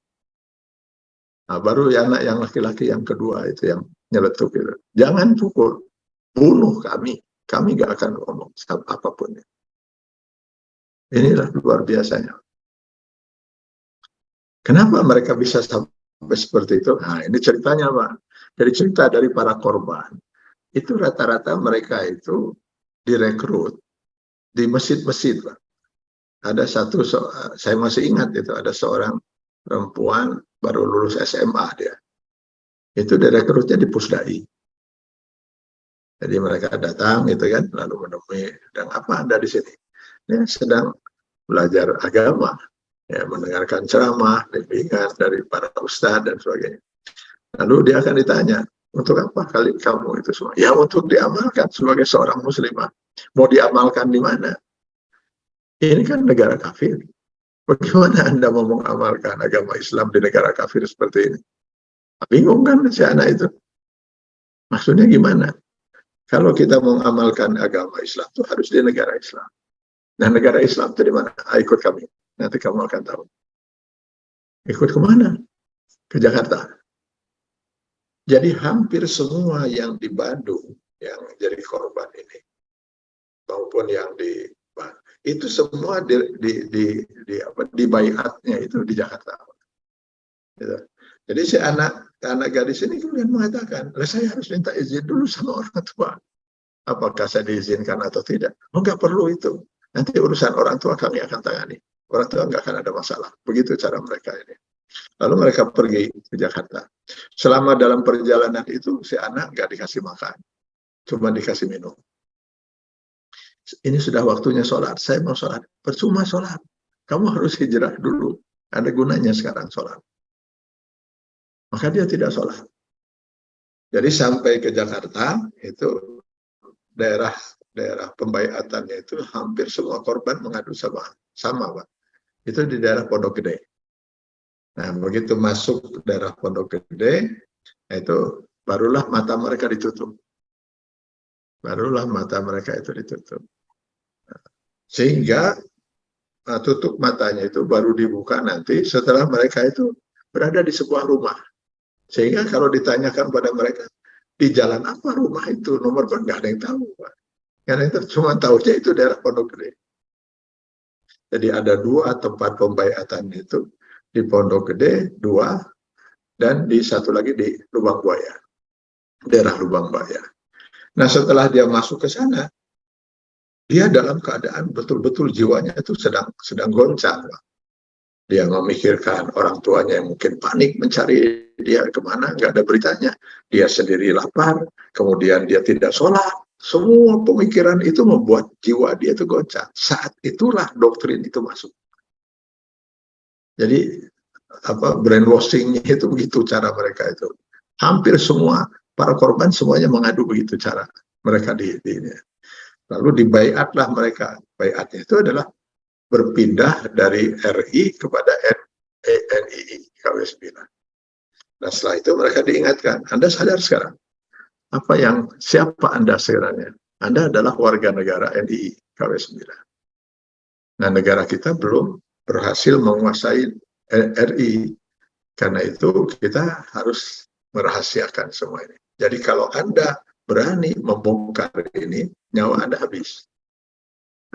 Nah, baru anak yang laki-laki yang kedua itu yang nyeletuk itu. Jangan pukul, bunuh kami gak akan ngomong apapun. Inilah luar biasanya. Kenapa mereka bisa sampai seperti itu? Nah, ini ceritanya, Pak. Jadi cerita dari para korban. Itu rata-rata mereka itu direkrut di masjid-masjid, Pak. Ada satu, saya masih ingat itu, ada seorang perempuan baru lulus SMA dia. Itu direkrutnya di Pusdai. Jadi mereka datang gitu kan, lalu menemui, dan apa Anda di sini? Dia sedang belajar agama, ya, mendengarkan ceramah, bimbingan dari para ustadz dan sebagainya. Lalu dia akan ditanya, untuk apa kali kamu itu semua? Ya untuk diamalkan sebagai seorang muslimah. Mau diamalkan di mana? Ini kan negara kafir. Bagaimana Anda mau mengamalkan agama Islam di negara kafir seperti ini? Bingung kan si anak itu? Maksudnya gimana? Kalau kita mau mengamalkan agama Islam itu harus di negara Islam. Nah, negara Islam itu di mana? Ikut kami. Nanti kamu akan tahu. Ikut kemana? Ke Jakarta. Jadi hampir semua yang di Bandung yang jadi korban ini, maupun yang di itu semua di baiatnya itu di Jakarta. Gitu. Jadi si anak gadis ini kemudian mengatakan, saya harus minta izin dulu sama orang tua. Apakah saya diizinkan atau tidak? Oh, nggak perlu itu. Nanti urusan orang tua kami akan tangani. Orang tua nggak akan ada masalah. Begitu cara mereka ini. Lalu mereka pergi ke Jakarta. Selama dalam perjalanan itu, si anak nggak dikasih makan. Cuma dikasih minum. Ini sudah waktunya sholat. Saya mau sholat. Percuma sholat. Kamu harus hijrah dulu. Ada gunanya sekarang sholat. Maka dia tidak sholat. Jadi sampai ke Jakarta, itu daerah pembaiatannya itu hampir semua korban mengadu sama Pak. Itu di daerah Pondok Gede. Nah, begitu masuk ke daerah Pondok Gede, itu barulah mata mereka ditutup. Sehingga tutup matanya itu baru dibuka nanti setelah mereka itu berada di sebuah rumah. Sehingga kalau ditanyakan pada mereka, di jalan apa rumah itu, nomor berapa, nggak ada yang tahu, Pak. Nggak ada yang tahu, cuma tahunya itu daerah Pondok Gede. Jadi ada 2 tempat pembaiatan itu, di Pondok Gede 2, dan di satu lagi di Lubang Buaya, daerah Lubang Buaya. Nah, setelah dia masuk ke sana, dia dalam keadaan betul-betul jiwanya itu sedang goncang, Pak. Dia memikirkan orang tuanya yang mungkin panik mencari dia kemana, nggak ada beritanya. Dia sendiri lapar, kemudian dia tidak sholat, Semua pemikiran itu membuat jiwa dia itu goncang. Saat itulah doktrin itu masuk. Jadi brainwashing itu begitu cara mereka itu. Hampir semua para korban semuanya mengadu begitu cara mereka di ini. Lalu dibaiatlah mereka. Baiatnya itu adalah berpindah dari RI kepada NII KW9. Nah setelah itu mereka diingatkan, Anda sadar sekarang siapa Anda sebenarnya? Anda adalah warga negara NII KW9. Nah negara kita belum berhasil menguasai RI, karena itu kita harus merahasiakan semua ini. Jadi kalau Anda berani membongkar ini, nyawa Anda habis.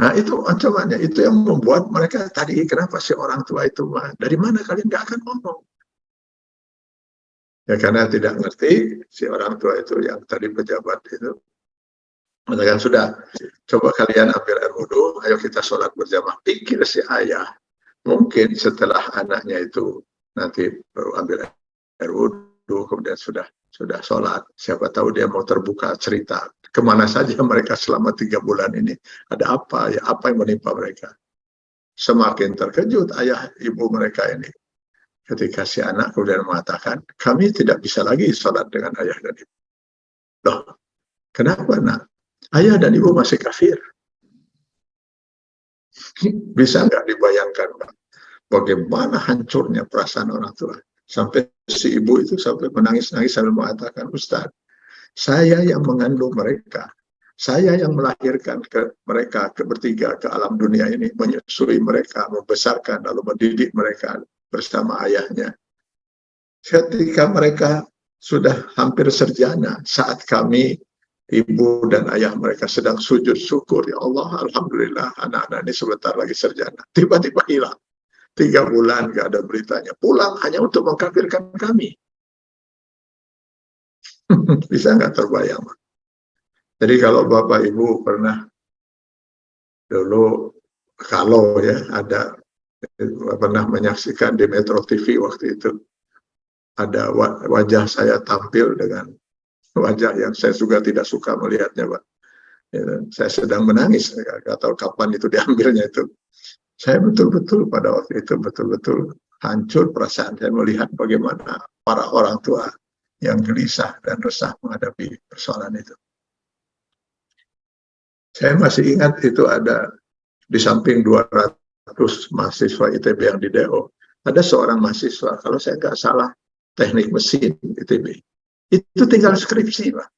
Nah itu ancamannya, itu yang membuat mereka tadi, kenapa si orang tua itu, dari mana kalian nggak akan ngomong? Ya karena tidak ngerti, si orang tua itu yang tadi pejabat itu, mengatakan sudah, coba kalian ambil air wudhu, ayo kita sholat berjamaah. Pikir si ayah, mungkin setelah anaknya itu nanti baru ambil air wudhu, kemudian sudah sholat, siapa tahu dia mau terbuka cerita kemana saja mereka selama 3 bulan ini, ada apa yang menimpa mereka. Semakin terkejut ayah ibu mereka ini ketika si anak kemudian mengatakan, kami tidak bisa lagi sholat dengan ayah dan ibu. Loh, kenapa nak? Ayah dan ibu masih kafir. Bisa nggak dibayangkan, Pak, bagaimana hancurnya perasaan orang tua. Sampai si ibu itu sampai menangis-nangis sambil mengatakan, Ustaz, saya yang mengandung mereka, saya yang melahirkan mereka bertiga ke alam dunia ini, menyusui mereka, membesarkan, lalu mendidik mereka bersama ayahnya. Ketika mereka sudah hampir sarjana, saat kami, ibu dan ayah mereka sedang sujud syukur, ya Allah, alhamdulillah, anak-anak ini sebentar lagi sarjana. Tiba-tiba hilang. 3 bulan gak ada beritanya. Pulang hanya untuk mengkafirkan kami. Bisa nggak terbayang? Jadi kalau Bapak Ibu pernah dulu, kalau ya ada pernah menyaksikan di Metro TV waktu itu, ada wajah saya tampil dengan wajah yang saya juga tidak suka melihatnya, Pak. Ya, saya sedang menangis, nggak tahu kapan itu diambilnya itu. Saya betul-betul pada waktu itu betul-betul hancur perasaan saya melihat bagaimana para orang tua yang gelisah dan resah menghadapi persoalan itu. Saya masih ingat itu ada di samping 200 mahasiswa ITB yang di DO, ada seorang mahasiswa, kalau saya nggak salah, teknik mesin ITB. Itu tinggal skripsi, Pak.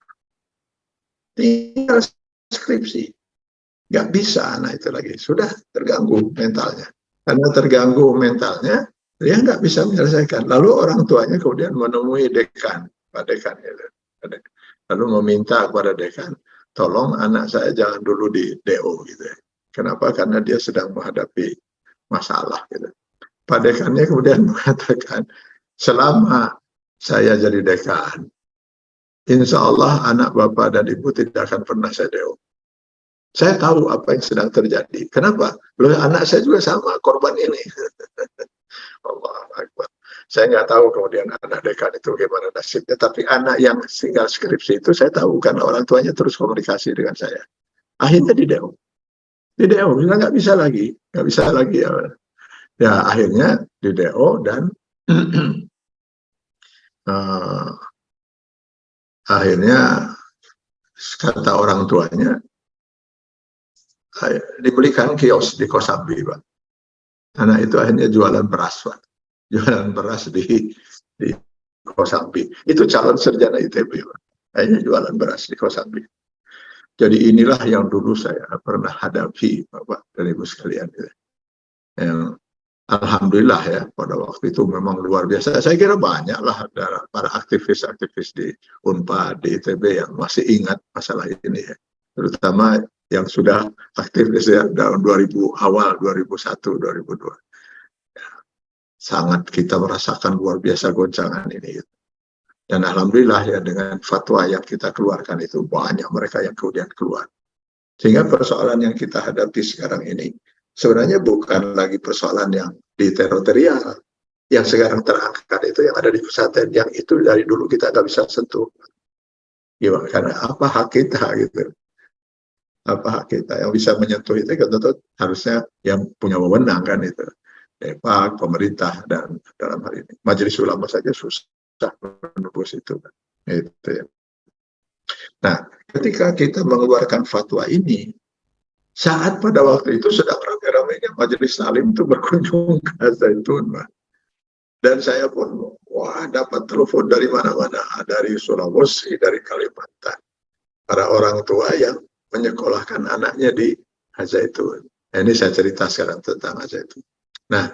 Tinggal skripsi. Nggak bisa anak itu lagi, sudah terganggu mentalnya. Karena terganggu mentalnya, dia nggak bisa menyelesaikan. Lalu orang tuanya kemudian menemui dekan, Pak Dekan itu. Lalu meminta kepada dekan, tolong anak saya jangan dulu di DO gitu ya. Kenapa? Karena dia sedang menghadapi masalah gitu. Pak Dekannya kemudian mengatakan, selama saya jadi dekan, insya Allah anak bapak dan ibu tidak akan pernah saya DO. Saya tahu apa yang sedang terjadi. Kenapa? Loh, anak saya juga sama korban ini. Allah Akbar. Saya nggak tahu kemudian anak dekan itu gimana nasibnya, tapi anak yang tinggal skripsi itu saya tahu karena orang tuanya terus komunikasi dengan saya. Akhirnya di DO. Di DO, nggak bisa lagi ya. Ya akhirnya di DO dan akhirnya kata orang tuanya, dibelikan kios di Kosambi, Pak. Anak itu akhirnya jualan beras, Pak. Jualan beras di Kosambi. Itu calon sarjana ITB, Pak. Akhirnya jualan beras di Kosambi. Jadi inilah yang dulu saya pernah hadapi, Bapak dan Ibu sekalian. Yang alhamdulillah ya, pada waktu itu memang luar biasa. Saya kira banyak lah para aktivis-aktivis di UNPAD, di ITB yang masih ingat masalah ini ya. Terutama yang sudah aktif ya, tahun 2000 awal 2001 2002 ya, sangat kita merasakan luar biasa goncangan ini dan alhamdulillah ya dengan fatwa yang kita keluarkan itu banyak mereka yang kemudian keluar, sehingga persoalan yang kita hadapi sekarang ini sebenarnya bukan lagi persoalan yang di teritorial yang sekarang terangkat itu yang ada di pesantren, yang itu dari dulu kita nggak bisa sentuh gimana, karena apa hak kita gitu. hak kita. Yang bisa menyentuh itu kan tentu harusnya yang punya wewenang kan itu. Depak, pemerintah, dan dalam hal ini majelis ulama saja susah menembus itu. Itu ya. Nah, ketika kita mengeluarkan fatwa ini, saat pada waktu itu sedang rame-ramenya majelis taklim itu berkunjung ke Zaitun, Pak. Dan saya pun, wah, dapat telepon dari mana-mana, dari Sulawesi, dari Kalimantan. Para orang tua yang menyekolahkan anaknya di Zaitun. Nah, ini saya cerita sekarang tentang Zaitun. Nah,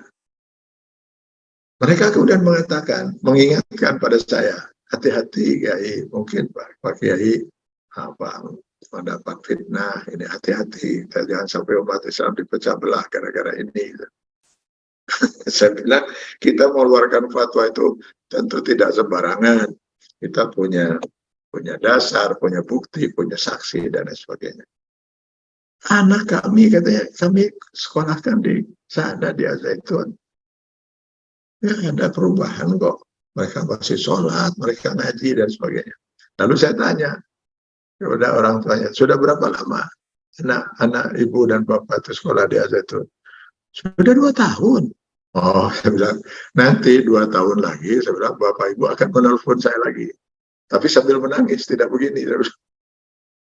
mereka kemudian mengatakan, mengingatkan pada saya, hati-hati Kiai, mungkin Pak Kiai mendapat fitnah, ini hati-hati, jangan sampai umat Islam dipecah belah gara-gara ini. Saya bilang, kita mengeluarkan fatwa itu tentu tidak sembarangan. Kita punya dasar, punya bukti, punya saksi, dan lain sebagainya. Anak kami, katanya, kami sekolahkan di sana, di Zaitun. Ya, ada perubahan kok. Mereka masih sholat, mereka ngaji, dan sebagainya. Lalu saya tanya, udah orang tuanya, sudah berapa lama anak ibu dan bapak itu sekolah di Zaitun? Sudah 2 tahun. Oh, saya bilang, nanti 2 tahun lagi, saya bilang, bapak ibu akan menelpon saya lagi. Tapi sambil menangis, tidak begini.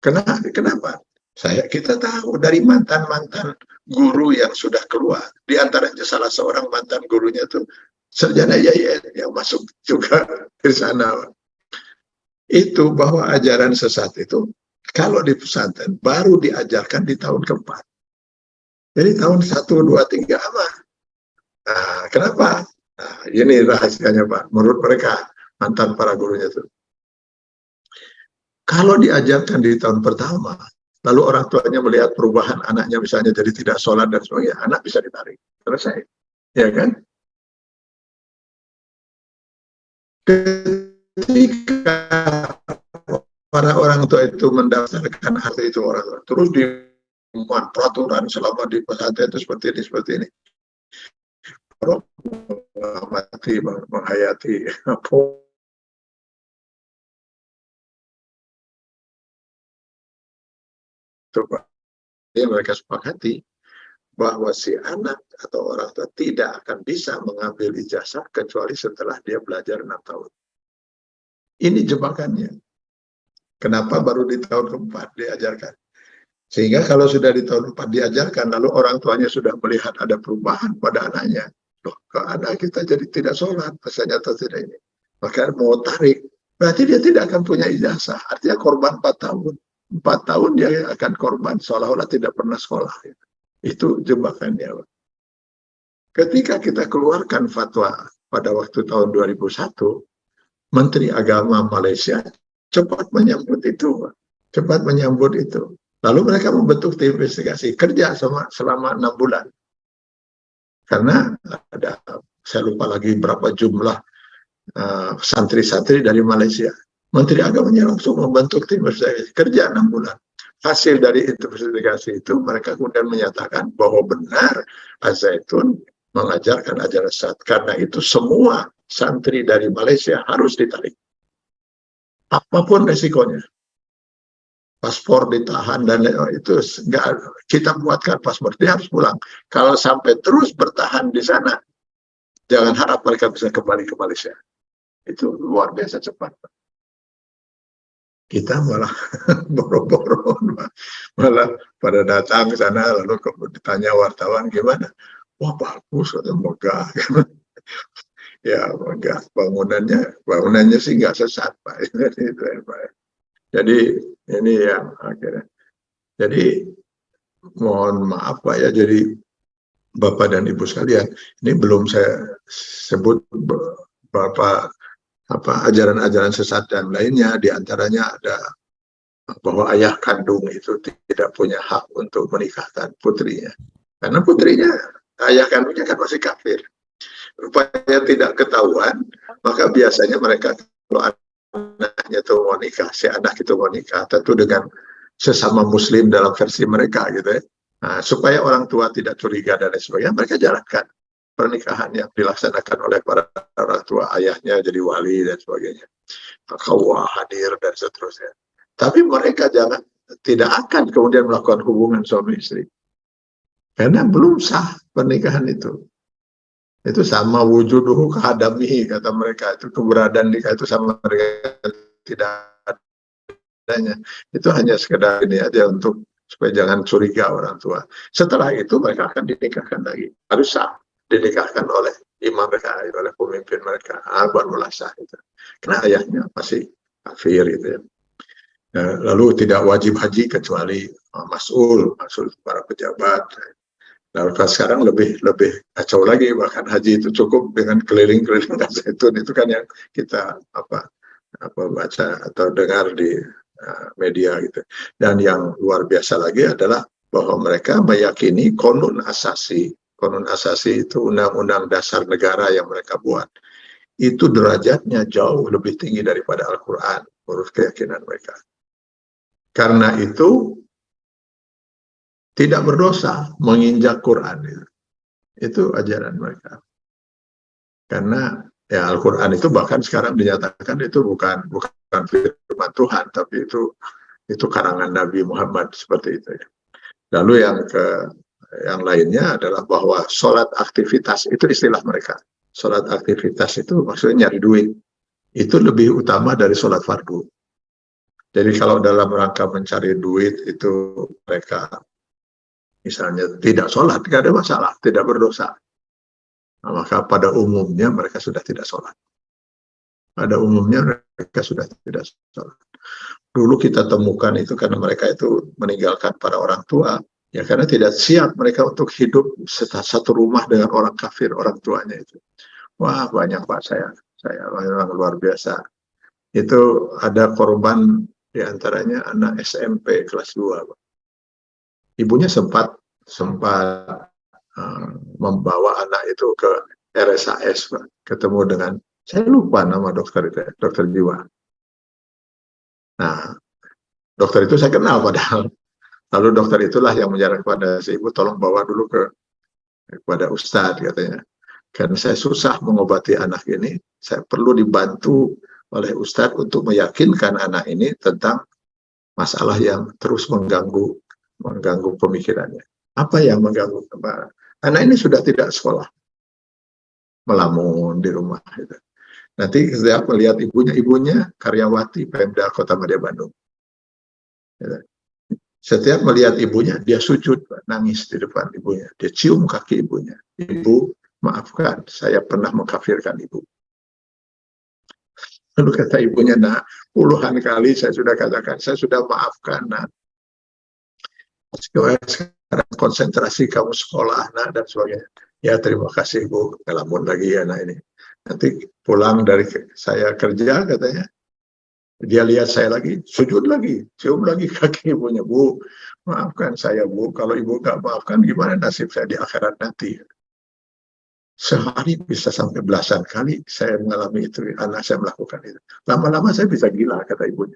Kenapa? Kita tahu dari mantan-mantan guru yang sudah keluar. Di antaranya salah seorang mantan gurunya itu sarjana IAIN yang masuk juga di sana. Itu bahwa ajaran sesat itu kalau di pesantren baru diajarkan di tahun keempat. Jadi tahun 1, 2, 3 aman. Nah, kenapa? Nah, ini rahasianya Pak. Menurut mereka, mantan para gurunya itu. Kalau diajarkan di tahun pertama, lalu orang tuanya melihat perubahan anaknya misalnya jadi tidak sholat dan sebagainya, anak bisa ditarik. Selesai. Ya kan? Ketika para orang tua itu mendaftarkan hati itu orang tua, terus dimuat peraturan selama di pesantren itu seperti ini. Mengamati, menghayati coba mereka sepakati bahwa si anak atau orang tua tidak akan bisa mengambil ijazah kecuali setelah dia belajar 6 tahun. Ini jebakannya. Kenapa baru di tahun keempat diajarkan? Sehingga kalau sudah di tahun 4 diajarkan, lalu orang tuanya sudah melihat ada perubahan pada anaknya. Loh, kok anak kita jadi tidak sholat, misalnya atau tidak ini. Maka mau tarik, berarti dia tidak akan punya ijazah. Artinya korban 4 tahun. 4 tahun dia akan korban, seolah-olah tidak pernah sekolah. Itu jebakannya. Ketika kita keluarkan fatwa pada waktu tahun 2001, Menteri Agama Malaysia cepat menyambut itu. Cepat menyambut itu. Lalu mereka membentuk tim investigasi, kerja selama 6 bulan. Karena ada, saya lupa lagi berapa jumlah santri-santri dari Malaysia. Menteri Agamanya langsung membentuk tim investigasi, kerja 6 bulan. Hasil dari investigasi itu, mereka kemudian menyatakan bahwa benar Az-Zaitun mengajarkan ajaran sesat. Karena itu semua santri dari Malaysia harus ditarik. Apapun resikonya. Paspor ditahan dan itu enggak, kita buatkan paspor, dia harus pulang. Kalau sampai terus bertahan di sana, jangan harap mereka bisa kembali ke Malaysia. Itu luar biasa cepat. Kita malah boro-boro, malah pada datang ke sana, lalu ditanya wartawan gimana. Wah bagus, megah. Ya megah, bangunannya sih nggak sesat Pak. Jadi ini yang akhirnya. Jadi mohon maaf Pak ya, jadi Bapak dan Ibu sekalian, ini belum saya sebut beberapa ajaran-ajaran sesat dan lainnya. Diantaranya ada bahwa ayah kandung itu tidak punya hak untuk menikahkan putrinya, karena putrinya, ayah kandungnya kan masih kafir. Supaya tidak ketahuan, maka biasanya mereka kalau anaknya itu mau nikah, si anak itu mau nikah, tentu dengan sesama muslim dalam versi mereka gitu ya. Nah, supaya orang tua tidak curiga dan lain sebagainya, mereka jalankan pernikahan yang dilaksanakan oleh para orang tua, ayahnya jadi wali dan sebagainya. Kawah hadir dan seterusnya. Tapi mereka jangan tidak akan kemudian melakukan hubungan suami istri. Karena belum sah pernikahan itu. Itu sama wujuduhu kahadamihi, kata mereka. Itu keberadaan nikah itu sama mereka tidak adanya. Itu hanya sekedar ini aja untuk supaya jangan curiga orang tua. Setelah itu mereka akan dinikahkan lagi. Harus sah dinikahkan oleh imam mereka, oleh pemimpin mereka. Barulah sah itu. Karena ayahnya masih kafir gitu ya. Lalu tidak wajib haji kecuali mas'ul para pejabat. Lalu sekarang lebih kacau lagi, bahkan haji itu cukup dengan keliling-keliling Zaitun, itu kan yang kita baca atau dengar di media gitu. Dan yang luar biasa lagi adalah bahwa mereka meyakini konun asasi. Konun asasi itu undang-undang dasar negara yang mereka buat. Itu derajatnya jauh lebih tinggi daripada Al-Quran menurut keyakinan mereka. Karena itu tidak berdosa menginjak Quran. Itu ajaran mereka. Karena ya Al-Quran itu bahkan sekarang dinyatakan itu bukan firman Tuhan, tapi itu karangan Nabi Muhammad, seperti itu ya. Lalu yang lainnya adalah bahwa sholat aktivitas, itu istilah mereka. Sholat aktivitas itu maksudnya nyari duit. Itu lebih utama dari sholat fardu. Jadi kalau dalam rangka mencari duit itu mereka misalnya tidak sholat, tidak ada masalah, tidak berdosa. Nah, maka pada umumnya mereka sudah tidak sholat. Pada umumnya mereka sudah tidak sholat. Dulu kita temukan itu karena mereka itu meninggalkan para orang tua, ya karena tidak siap mereka untuk hidup satu rumah dengan orang kafir, orang tuanya itu. Wah, banyak Pak, saya memang luar biasa. Itu ada korban diantaranya anak SMP kelas 2. Pak. Ibunya sempat membawa anak itu ke RSAS, Pak. Ketemu dengan, saya lupa nama dokter itu, dokter jiwa. Nah, dokter itu saya kenal padahal. Lalu dokter itulah yang menyarankan kepada si ibu, tolong bawa dulu kepada Ustadz, katanya. Karena saya susah mengobati anak ini, saya perlu dibantu oleh Ustadz untuk meyakinkan anak ini tentang masalah yang terus mengganggu pemikirannya. Apa yang mengganggu? Anak ini sudah tidak sekolah, melamun di rumah. Gitu. Nanti setiap melihat ibunya karyawati Pemda Kota Madya Bandung. Gitu. Setiap melihat ibunya, dia sujud, nangis di depan ibunya. Dia cium kaki ibunya. Ibu, maafkan, saya pernah mengkafirkan ibu. Lalu kata ibunya, nah, puluhan kali saya sudah katakan, saya sudah maafkan, nah. Sekarang konsentrasi kamu sekolah, nah, dan sebagainya. Ya, terima kasih, Bu. Ngelamun lagi ya, nah ini. Nanti pulang dari saya kerja, katanya, dia lihat saya lagi, sujud lagi, cium lagi kaki ibunya. Bu, maafkan saya, Bu. Kalau ibu nggak maafkan, gimana nasib saya di akhirat nanti? Sehari bisa sampai belasan kali saya mengalami itu, anak saya melakukan itu. Lama-lama saya bisa gila, kata ibunya.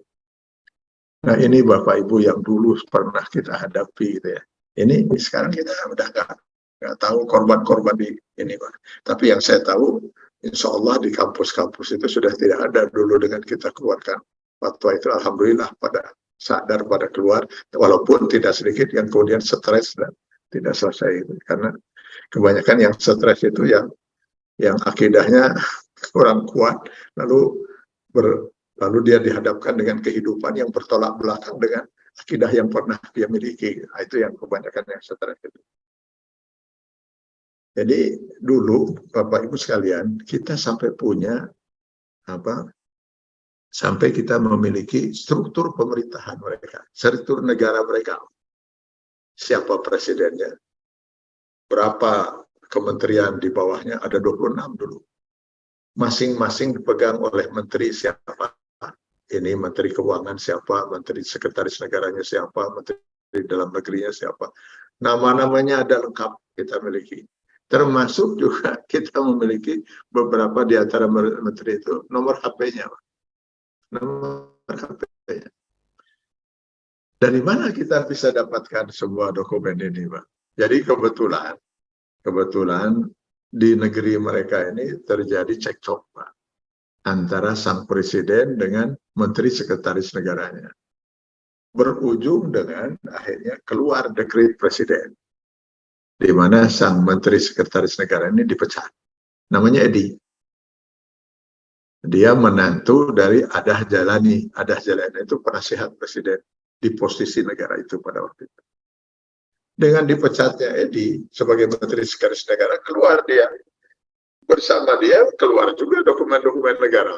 Nah, ini Bapak Ibu yang dulu pernah kita hadapi, gitu ya. Ini sekarang kita udah nggak tahu korban-korban di ini, Pak. Tapi yang saya tahu, insya Allah di kampus-kampus itu sudah tidak ada dulu dengan kita keluarkan fatwa itu. Alhamdulillah pada sadar, pada keluar, walaupun tidak sedikit yang kemudian stres dan tidak selesai. Karena kebanyakan yang stres itu yang akidahnya kurang kuat, lalu dia dihadapkan dengan kehidupan yang bertolak belakang dengan akidah yang pernah dia miliki. Nah, itu yang kebanyakan yang stres itu. Jadi dulu Bapak Ibu sekalian, kita sampai punya sampai kita memiliki struktur pemerintahan mereka, struktur negara mereka. Siapa presidennya? Berapa kementerian di bawahnya? Ada 26 dulu. Masing-masing dipegang oleh menteri siapa? Ini menteri keuangan siapa, menteri sekretaris negaranya siapa, menteri dalam negerinya siapa. Nama-namanya ada lengkap kita miliki. Termasuk juga kita memiliki beberapa di antara menteri itu nomor HP-nya. Nomor HP-nya. Dari mana kita bisa dapatkan sebuah dokumen ini, Pak? Jadi kebetulan di negeri mereka ini terjadi cekcok, Pak, antara sang presiden dengan menteri sekretaris negaranya. berujung dengan akhirnya keluar dekret presiden, di mana sang menteri sekretaris negara ini dipecat. Namanya Edi. Dia menantu dari Adah Jalani. Adah Jalani itu penasihat presiden di posisi negara itu pada waktu itu. Dengan dipecatnya Edi sebagai menteri sekretaris negara, keluar dia. Bersama dia keluar juga dokumen-dokumen negara.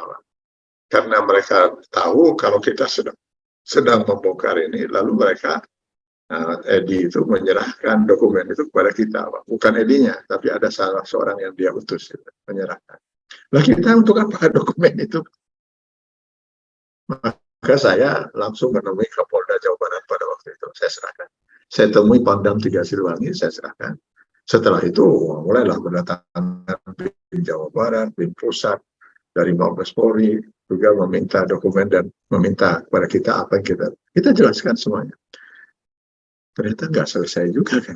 Karena mereka tahu kalau kita sedang membongkar ini, lalu mereka Edi itu menyerahkan dokumen itu kepada kita, bukan Edinya, tapi ada salah seorang yang dia utus menyerahkan. Lah kita untuk apa dokumen itu? Maka saya langsung menemui Kapolda Jawa Barat pada waktu itu, saya serahkan. Saya temui Pangdam 3 Siliwangi, saya serahkan. Setelah itu mulailah mendatangkan BIN Jawa Barat, BIN Pusat, dari Mabes Polri, juga meminta dokumen dan meminta kepada kita apa yang kita jelaskan semuanya. Ternyata nggak selesai juga kan.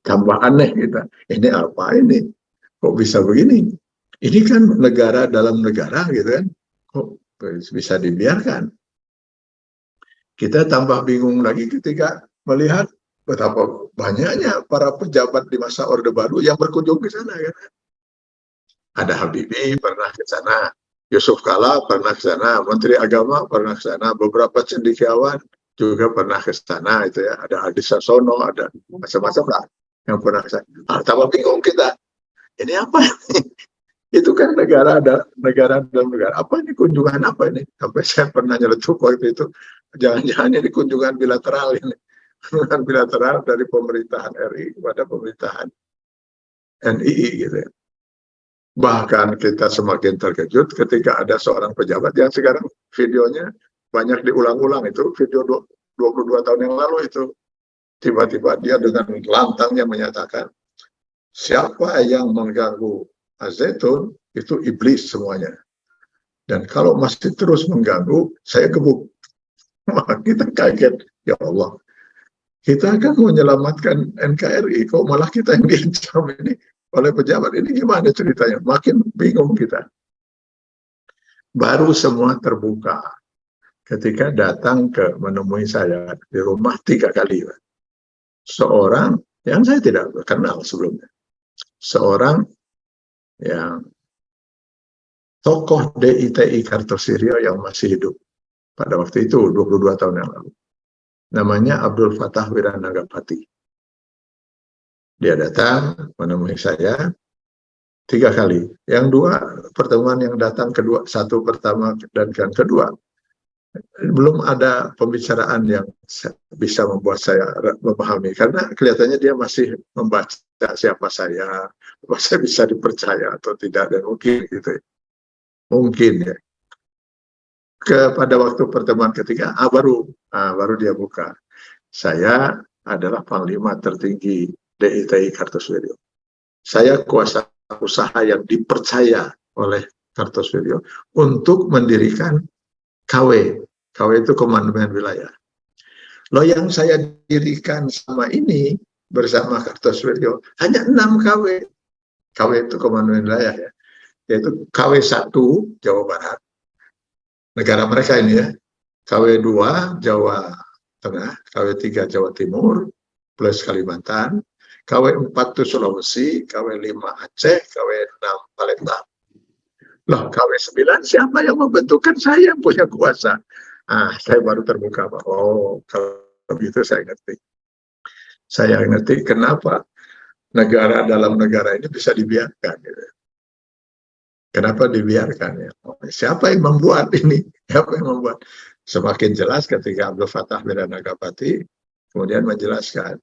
Tambah aneh kita. Ini apa ini? Kok bisa begini? Ini kan negara dalam negara gitu kan. Kok bisa dibiarkan? Kita tambah bingung lagi ketika melihat betapa banyaknya para pejabat di masa Orde Baru yang berkunjung ke sana kan. Ada Habibie pernah ke sana, Yusuf Kala pernah ke sana, Menteri Agama pernah ke sana, beberapa cendekiawan juga pernah ke sana, itu ya. Ada Adi Sasono, ada macam-macam lah yang pernah ke sana. Tambah bingung kita, ini apa ini? Itu kan negara dalam negara. Apa ini kunjungan apa ini? Sampai saya pernah nyeletuk waktu itu, jangan-jangan ini kunjungan bilateral ini. Kunjungan bilateral dari pemerintahan RI kepada pemerintahan NII gitu ya. Bahkan kita semakin terkejut ketika ada seorang pejabat yang sekarang videonya banyak diulang-ulang, itu video 22 tahun yang lalu itu. Tiba-tiba dia dengan lantangnya menyatakan, siapa yang mengganggu Azzaitun itu iblis semuanya. Dan kalau masih terus mengganggu, saya gebuk. Kita kaget, ya Allah. Kita akan menyelamatkan NKRI, kok malah kita yang diancam ini oleh pejabat. Ini gimana ceritanya? Makin bingung kita. Baru semua terbuka ketika datang menemui saya di rumah 3 kali. Seorang yang saya tidak kenal sebelumnya. Seorang yang tokoh DITI Kartosuryo yang masih hidup pada waktu itu 22 tahun yang lalu. Namanya Abdul Fattah Wiranagapati. Dia datang menemui saya 3 kali. Yang 2 pertemuan yang datang kedua, 1 pertama dan yang kedua, belum ada pembicaraan yang bisa membuat saya memahami. Karena kelihatannya dia masih membaca siapa saya, apa saya bisa dipercaya atau tidak, dan mungkin gitu ya. Mungkin ya. Pada waktu pertemuan ketiga, baru dia buka. Saya adalah Panglima tertinggi DITI Kartosuryo. Saya kuasa usaha yang dipercaya oleh Kartosuryo untuk mendirikan KW. KW itu Komandan Wilayah. Loh, yang saya dirikan sama ini bersama Kartosuryo hanya 6 KW. KW itu Komandan Wilayah ya. Yaitu KW 1 Jawa Barat. Negara mereka ini ya. KW 2 Jawa Tengah, KW 3 Jawa Timur, plus Kalimantan, KW 4 itu Sulawesi, KW 5 Aceh, KW 6 Palembang. Loh, KW 9 siapa yang membentukkan? Saya yang punya kuasa. Saya baru terbuka, Pak. Oh, kalau begitu saya ngerti. Saya ngerti kenapa negara dalam negara ini bisa dibiarkan. Gitu. Kenapa dibiarkan ya? Siapa yang membuat ini? Siapa yang membuat? Semakin jelas ketika Abdul Fattah Wiranagapati kemudian menjelaskan.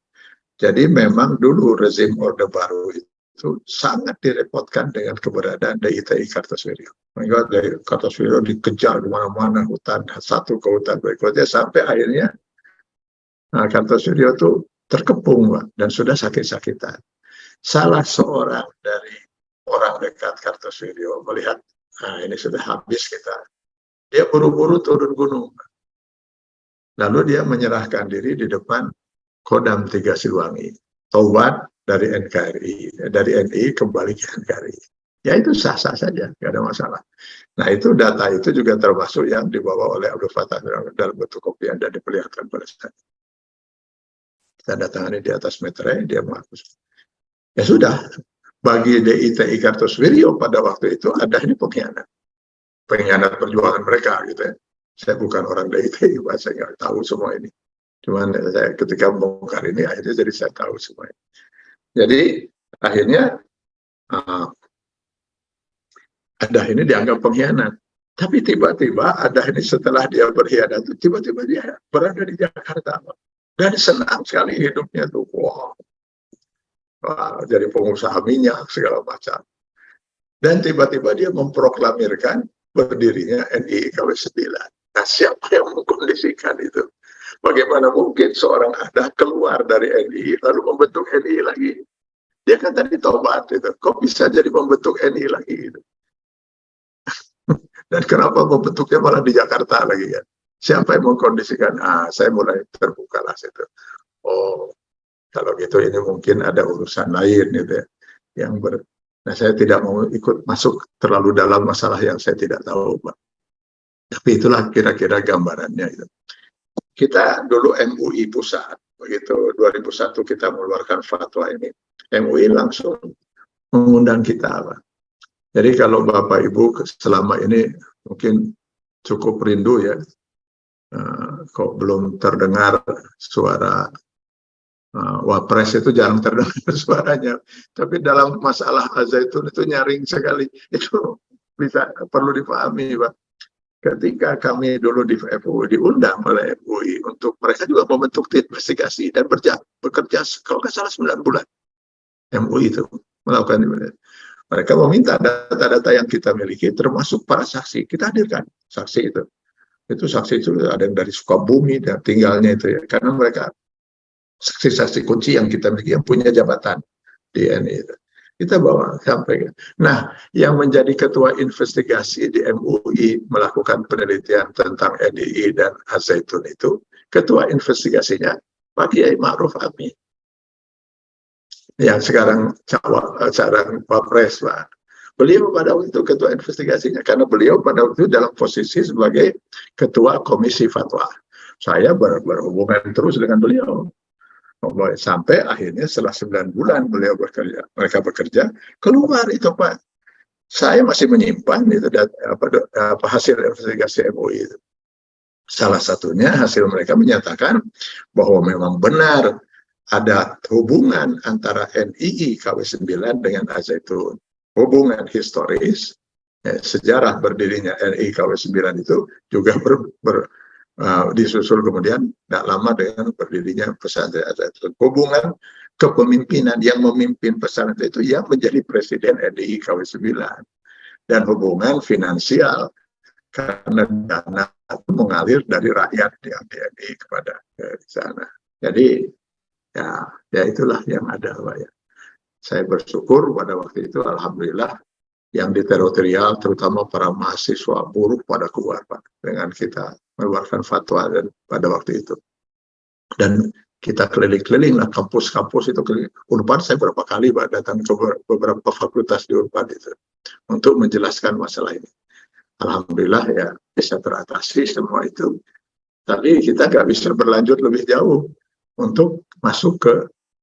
Jadi memang dulu rezim Orde Baru itu sangat direpotkan dengan keberadaan DITI Kartosuryo. Maka dari Kartosuryo dikejar kemana-mana, hutan satu ke hutan berikutnya, sampai akhirnya Kartosuryo itu terkepung, Pak, dan sudah sakit-sakitan. Salah seorang dari orang dekat Kartosuryo melihat, ini sudah habis kita. Dia buru-buru turun gunung. Lalu dia menyerahkan diri di depan Kodam 3 Siliwangi. Taubat dari NKRI, dari NI kembali ke NKRI. Ya itu sah-sah saja, nggak ada masalah. Nah itu data itu juga termasuk yang dibawa oleh Abdul Fattah dalam bentuk kopian dan diperlihatkan pada saya. Tanda tangannya di atas meterai, dia menghapus. Ya sudah, bagi DITI Kartosuwiryo pada waktu itu ada ini pengkhianat perjuangan mereka gitu ya. Saya bukan orang DITI, saya nggak tahu semua ini. Cuman saya ketika membongkar ini akhirnya jadi saya tahu semua ini. Jadi akhirnya ada ini dianggap pengkhianat. Tapi tiba-tiba ada ini setelah dia berkhianat, tiba-tiba dia berada di Jakarta. Dan senang sekali hidupnya tuh. Wow. Wah, jadi pengusaha minyak segala macam. Dan tiba-tiba dia memproklamirkan berdirinya NII KW9. Nah, siapa yang mengkondisikan itu? Bagaimana mungkin seorang ada keluar dari NII lalu membentuk NII lagi? Dia kan tadi tobat itu. Kok bisa jadi membentuk NII lagi gitu? Dan kenapa membentuknya malah di Jakarta lagi kan? Siapa yang mengkondisikan? Saya mulai terbuka lah situ. Oh, kalau gitu ini mungkin ada urusan lain gitu ya. Nah, saya tidak mau ikut masuk terlalu dalam masalah yang saya tidak tahu, Pak. Tapi itulah kira-kira gambarannya itu. Kita dulu MUI pusat, begitu 2001 kita mengeluarkan fatwa ini. MUI langsung mengundang kita, Pak. Jadi kalau Bapak Ibu selama ini mungkin cukup rindu ya, kok belum terdengar suara Wapres itu jarang terdengar suaranya. Tapi dalam masalah Al-Zaitun itu nyaring sekali. Itu bisa perlu dipahami, Pak. Ketika kami dulu di FUI diundang oleh FUI untuk mereka juga membentuk tim investigasi dan bekerja kalau nggak salah 9 bulan. MUI itu melakukan ini. Mereka meminta data-data yang kita miliki, termasuk para saksi. Kita hadirkan saksi itu. Itu saksi itu ada yang dari Sukabumi dan tinggalnya itu ya. Karena mereka saksi-saksi kunci yang kita miliki yang punya jabatan di NII itu. Kita bawa sampai. Nah, yang menjadi ketua investigasi di MUI melakukan penelitian tentang NII dan Al-Zaitun itu, ketua investigasinya Pak Kiai Ma'ruf Amin. Yang sekarang Wapres, Pak. Beliau pada waktu itu ketua investigasinya, karena beliau pada waktu itu dalam posisi sebagai ketua komisi fatwa. Saya berhubungan terus dengan beliau. Sampai akhirnya setelah 9 bulan mereka bekerja, keluar itu Pak. Saya masih menyimpan itu hasil investigasi MUI itu. Salah satunya hasil mereka menyatakan bahwa memang benar ada hubungan antara NII KW9 dengan Al-Zaitun. Hubungan historis, sejarah berdirinya NII KW9 itu juga disusul kemudian tidak lama dengan berdirinya pesantren Al-Zaitun. Hubungan kepemimpinan yang memimpin pesantren itu yang menjadi presiden NII KW9. Dan hubungan finansial karena dana itu mengalir dari rakyat yang NII kepada sana. Jadi ya itulah yang ada, Pak ya. Saya bersyukur pada waktu itu, alhamdulillah, yang di teritorial, terutama para mahasiswa buruh pada keluar, Pak, dengan kita mengeluarkan fatwa dan pada waktu itu. Dan kita keliling-keliling lah kampus-kampus itu. Unpad saya berapa kali, Pak, datang ke beberapa fakultas di Unpad itu untuk menjelaskan masalah ini. Alhamdulillah ya bisa teratasi semua itu. Tapi kita nggak bisa berlanjut lebih jauh untuk masuk ke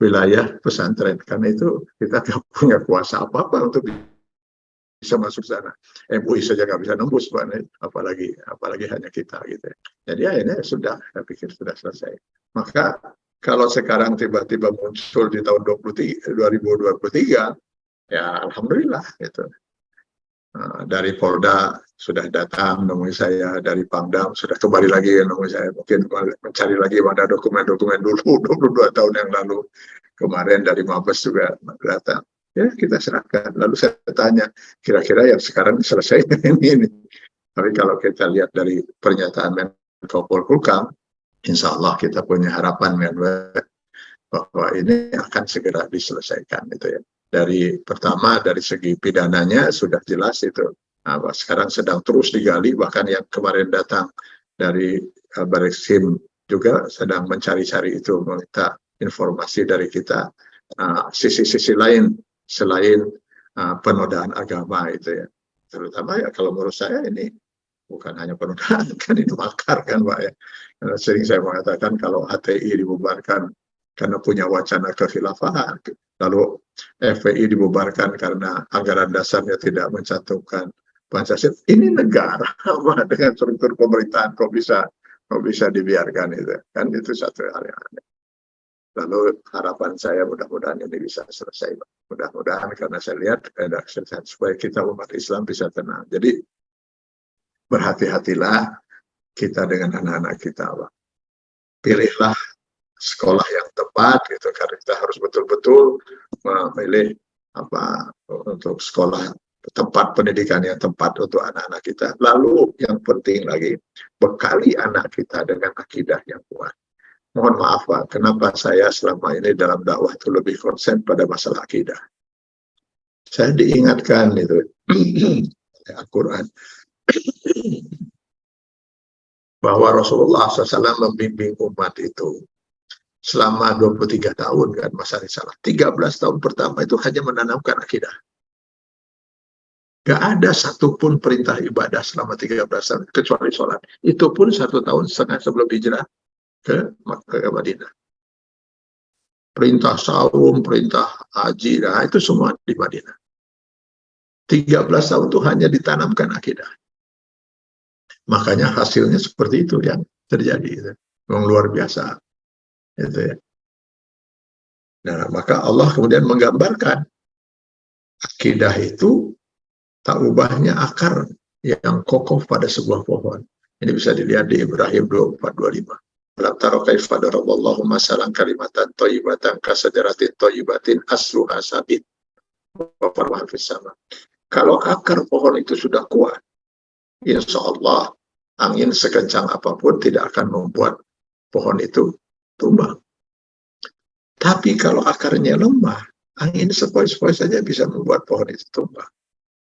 wilayah pesantren, karena itu kita nggak punya kuasa apa-apa untuk bisa masuk sana. MUI saja nggak bisa nembus, Pak, apalagi hanya kita gitu. Jadi akhirnya sudah, saya pikir sudah selesai. Maka kalau sekarang tiba-tiba muncul di tahun 2023, ya alhamdulillah gitu. Dari Polda sudah datang nemui saya, dari Pangdam sudah kembali lagi nemui saya, mungkin mencari lagi mana dokumen-dokumen dulu 22 tahun yang lalu. Kemarin dari Mabes juga datang. Ya kita serahkan. Lalu saya tanya, kira-kira yang sekarang selesai ini. Tapi kalau kita lihat dari pernyataan Menko Polhukam, insya Allah kita punya harapan bahwa ini akan segera diselesaikan gitu ya. Pertama dari segi pidananya sudah jelas itu. Nah, sekarang sedang terus digali, bahkan yang kemarin datang dari Barreskrim juga sedang mencari-cari itu, meminta informasi dari kita. Sisi-sisi lain selain penodaan agama itu ya. Terutama ya kalau menurut saya ini bukan hanya penodaan, kan ini makar kan Pak ya. Karena sering saya mengatakan kalau HTI dibubarkan karena punya wacana kekhilafahan, lalu FPI dibubarkan karena anggaran dasarnya tidak mencantumkan Pancasila. Ini negara dengan struktur pemerintahan kok bisa dibiarkan itu kan, itu satu hal yang aneh. Lalu harapan saya mudah-mudahan ini bisa selesai, mudah-mudahan, karena saya lihat ada supaya kita umat Islam bisa tenang. Jadi berhati-hatilah kita dengan anak-anak kita, Pak. Pilihlah sekolah yang tepat gitu, karena kita harus betul-betul memilih untuk sekolah tempat pendidikan yang tepat untuk anak-anak kita. Lalu yang penting lagi, bekali anak kita dengan akidah yang kuat. Mohon maaf Pak, kenapa saya selama ini dalam dakwah itu lebih konsen pada masalah akidah. Saya diingatkan itu oleh Al-Quran bahwa Rasulullah SAW membimbing umat itu selama 23 tahun kan masa risalah. 13 tahun pertama itu hanya menanamkan akidah. Gak ada satupun perintah ibadah selama 13 tahun kecuali sholat. Itu pun 1,5 tahun sebelum hijrah ke Madinah. Perintah saum, perintah haji, nah itu semua di Madinah. 13 tahun itu hanya ditanamkan akidah. Makanya hasilnya seperti itu yang terjadi. Itu. Yang luar biasa. Itu ya. Nah, maka Allah kemudian menggambarkan akidah itu tak ubahnya akar yang kokoh pada sebuah pohon. Ini bisa dilihat di Ibrahim 24-25. Alam taro kaifa daraballahu masalan kalimatan thayyibatan kasajaratin thayyibatin asluha sabit wa far'uha fis sama. Kalau akar pohon itu sudah kuat, insya Allah angin sekencang apapun tidak akan membuat pohon itu tumbang. Tapi kalau akarnya lemah, angin sepoi-sepoi saja bisa membuat pohon itu tumbang.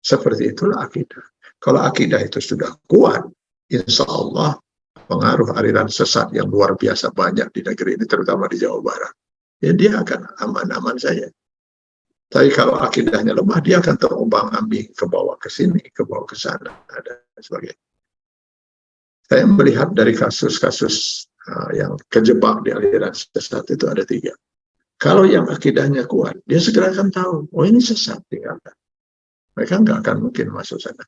Seperti itulah akidah. Kalau akidah itu sudah kuat, insya Allah pengaruh aliran sesat yang luar biasa banyak di negeri ini, terutama di Jawa Barat. Ya dia akan aman-aman saja. Tapi kalau akidahnya lemah, dia akan terombang-ambing ke bawah ke sini, ke bawah ke sana, dan sebagainya. Saya melihat dari kasus-kasus yang kejebak di aliran sesat itu ada 3. Kalau yang akidahnya kuat, dia segera akan tahu, oh ini sesat, tinggalkan. Mereka nggak akan mungkin masuk sana.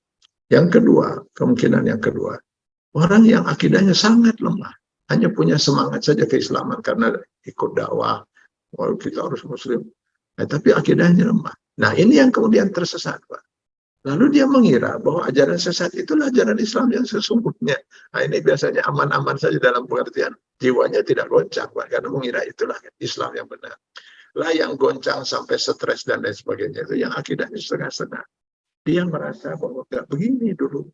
Yang kedua, kemungkinan yang kedua, orang yang akidahnya sangat lemah, hanya punya semangat saja keislaman karena ikut dakwah, oh kita harus muslim, tapi akidahnya lemah. Nah ini yang kemudian tersesat Pak. Lalu dia mengira bahwa ajaran sesat itulah ajaran Islam yang sesungguhnya. Nah ini biasanya aman-aman saja dalam pengertian jiwanya tidak goncang Pak, karena mengira itulah Islam yang benar. Lah yang goncang sampai stres dan lain sebagainya itu yang akidahnya setengah-setengah. Dia merasa bahwa nggak begini dulu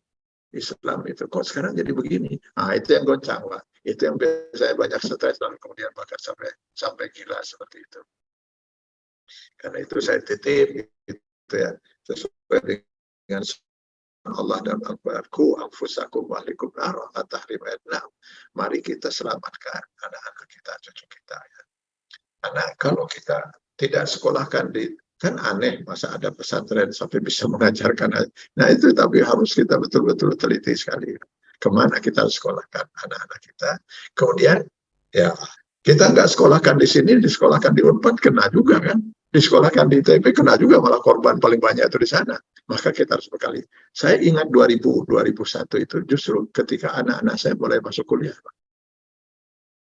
Islam itu, kok sekarang jadi begini. Nah itu yang goncang Pak. Itu yang biasanya banyak stres dan kemudian bahkan sampai gila seperti itu. Karena itu saya titip gitu ya, sesuai dengan Allah dan Al-Quran, ku anfusakum wa ahlikum naro atahrim ayat. Mari kita selamatkan anak-anak kita, cucu kita ya. Karena kalau kita tidak sekolahkan kan aneh masa ada pesantren sampai bisa mengajarkan. Nah itu tapi harus kita betul-betul teliti sekali. Kemana kita sekolahkan anak-anak kita. Kemudian ya kita nggak sekolahkan di sini, disekolahkan di Unpad kena juga kan. Disekolahkan di ITB kena juga, malah korban paling banyak itu di sana. Maka kita harus bekali. Saya ingat 2001 itu justru ketika anak-anak saya mulai masuk kuliah.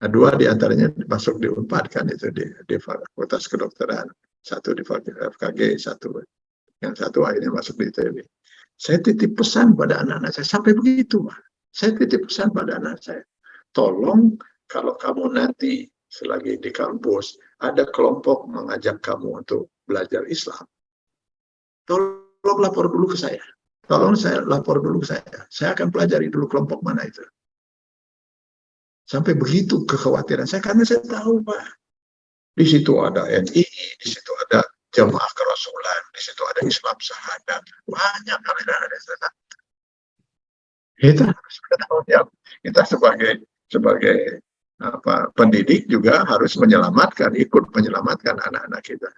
Nah, 2 diantaranya masuk di Unpad kan itu di Fakultas Kedokteran. 1 di FKG, 1 yang 1 akhirnya masuk di ITB. Saya titip pesan pada anak-anak saya sampai begitu, Pak. Saya titip pesan pada anak saya, tolong kalau kamu nanti selagi di kampus ada kelompok mengajak kamu untuk belajar Islam, tolong lapor dulu ke saya. Tolong saya lapor dulu ke saya. Saya akan pelajari dulu kelompok mana itu. Sampai begitu kekhawatiran saya karena saya tahu Pak. Di situ ada NI, di situ ada Jamaah Kerasulan, di situ ada Islam Sahadat, banyak aliran sesat. Kita harus tahu ya, kita sebagai pendidik juga harus menyelamatkan, ikut menyelamatkan anak-anak kita.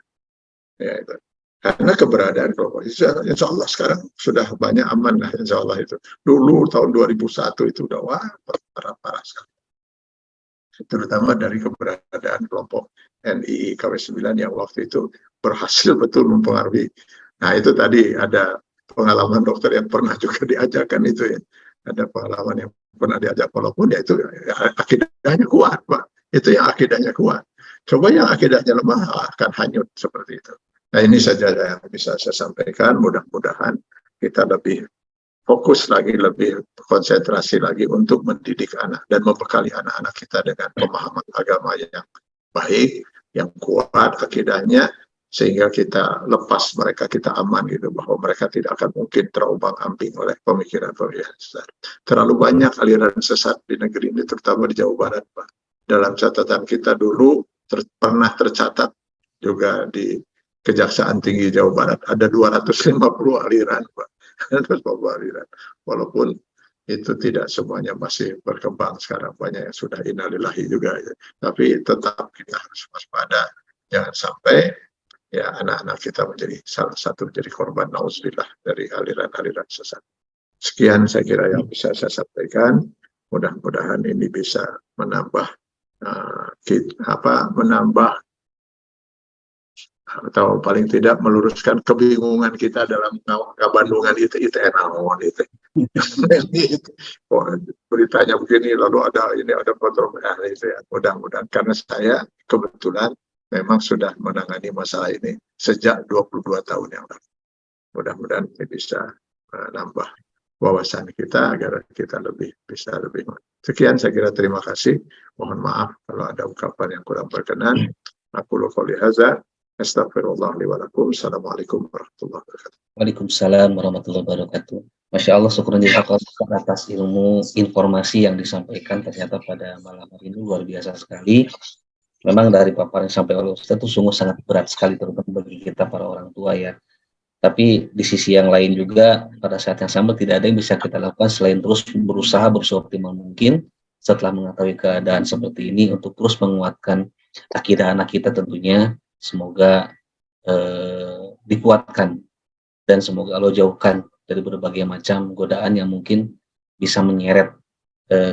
Ya, itu. Karena keberadaan kelompok insya Allah sekarang sudah banyak aman lah, insya Allah itu. Dulu tahun 2001 itu udah wah parah sekali. Terutama dari keberadaan kelompok NII KW9 yang waktu itu berhasil betul mempengaruhi. Nah itu tadi ada pengalaman dokter yang pernah juga diajarkan itu ya. Ada pengalaman yang pernah diajak, walaupun ya itu ya, akidahnya kuat Pak. Itu yang akidahnya kuat. Coba yang akidahnya lemah akan hanyut seperti itu. Nah ini saja yang bisa saya sampaikan. Mudah-mudahan kita lebih fokus lagi, lebih konsentrasi lagi untuk mendidik anak dan membekali anak-anak kita dengan pemahaman agama yang baik, yang kuat akidahnya, sehingga kita lepas mereka, kita aman gitu, bahwa mereka tidak akan mungkin terombang-ambing oleh pemikiran-pemikiran sesat. Terlalu banyak aliran sesat di negeri ini, terutama di Jawa Barat, Pak. Dalam catatan kita dulu pernah tercatat juga di Kejaksaan Tinggi Jawa Barat ada 250 aliran, Pak. 250 aliran. Walaupun itu tidak semuanya masih berkembang sekarang, banyak yang sudah innalillahi juga ya. Tapi tetap kita harus waspada, jangan sampai ya anak-anak kita menjadi salah satu menjadi korban nauzubillah dari aliran-aliran sesat. Sekian saya kira yang bisa saya sampaikan. Mudah-mudahan ini bisa menambah menambah atau paling tidak meluruskan kebingungan kita dalam Bandungan itu naon itu. Oh, beritanya begini lalu ada kontroversi itu ya. Mudah-mudahan karena saya kebetulan memang sudah menangani masalah ini sejak 22 tahun yang lalu. Mudah-mudahan ini bisa menambah wawasan kita agar kita bisa lebih. Sekian saya kira, terima kasih. Mohon maaf kalau ada ungkapan yang kurang berkenan. Aku qouli hadza. Astagfirullah li wa lakum. Assalamualaikum warahmatullahi wabarakatuh. Waalaikumsalam warahmatullahi wabarakatuh. Masya Allah, syukur jazakallah atas ilmu informasi yang disampaikan ternyata pada malam hari ini luar biasa sekali. Memang dari paparan sampai oleh Ustaz itu sungguh sangat berat sekali, terutama bagi kita para orang tua ya. Tapi di sisi yang lain juga pada saat yang sama tidak ada yang bisa kita lakukan selain terus berusaha seoptimal mungkin setelah mengetahui keadaan seperti ini untuk terus menguatkan akidah anak kita tentunya. Semoga dikuatkan dan semoga Allah jauhkan dari berbagai macam godaan yang mungkin bisa menyeret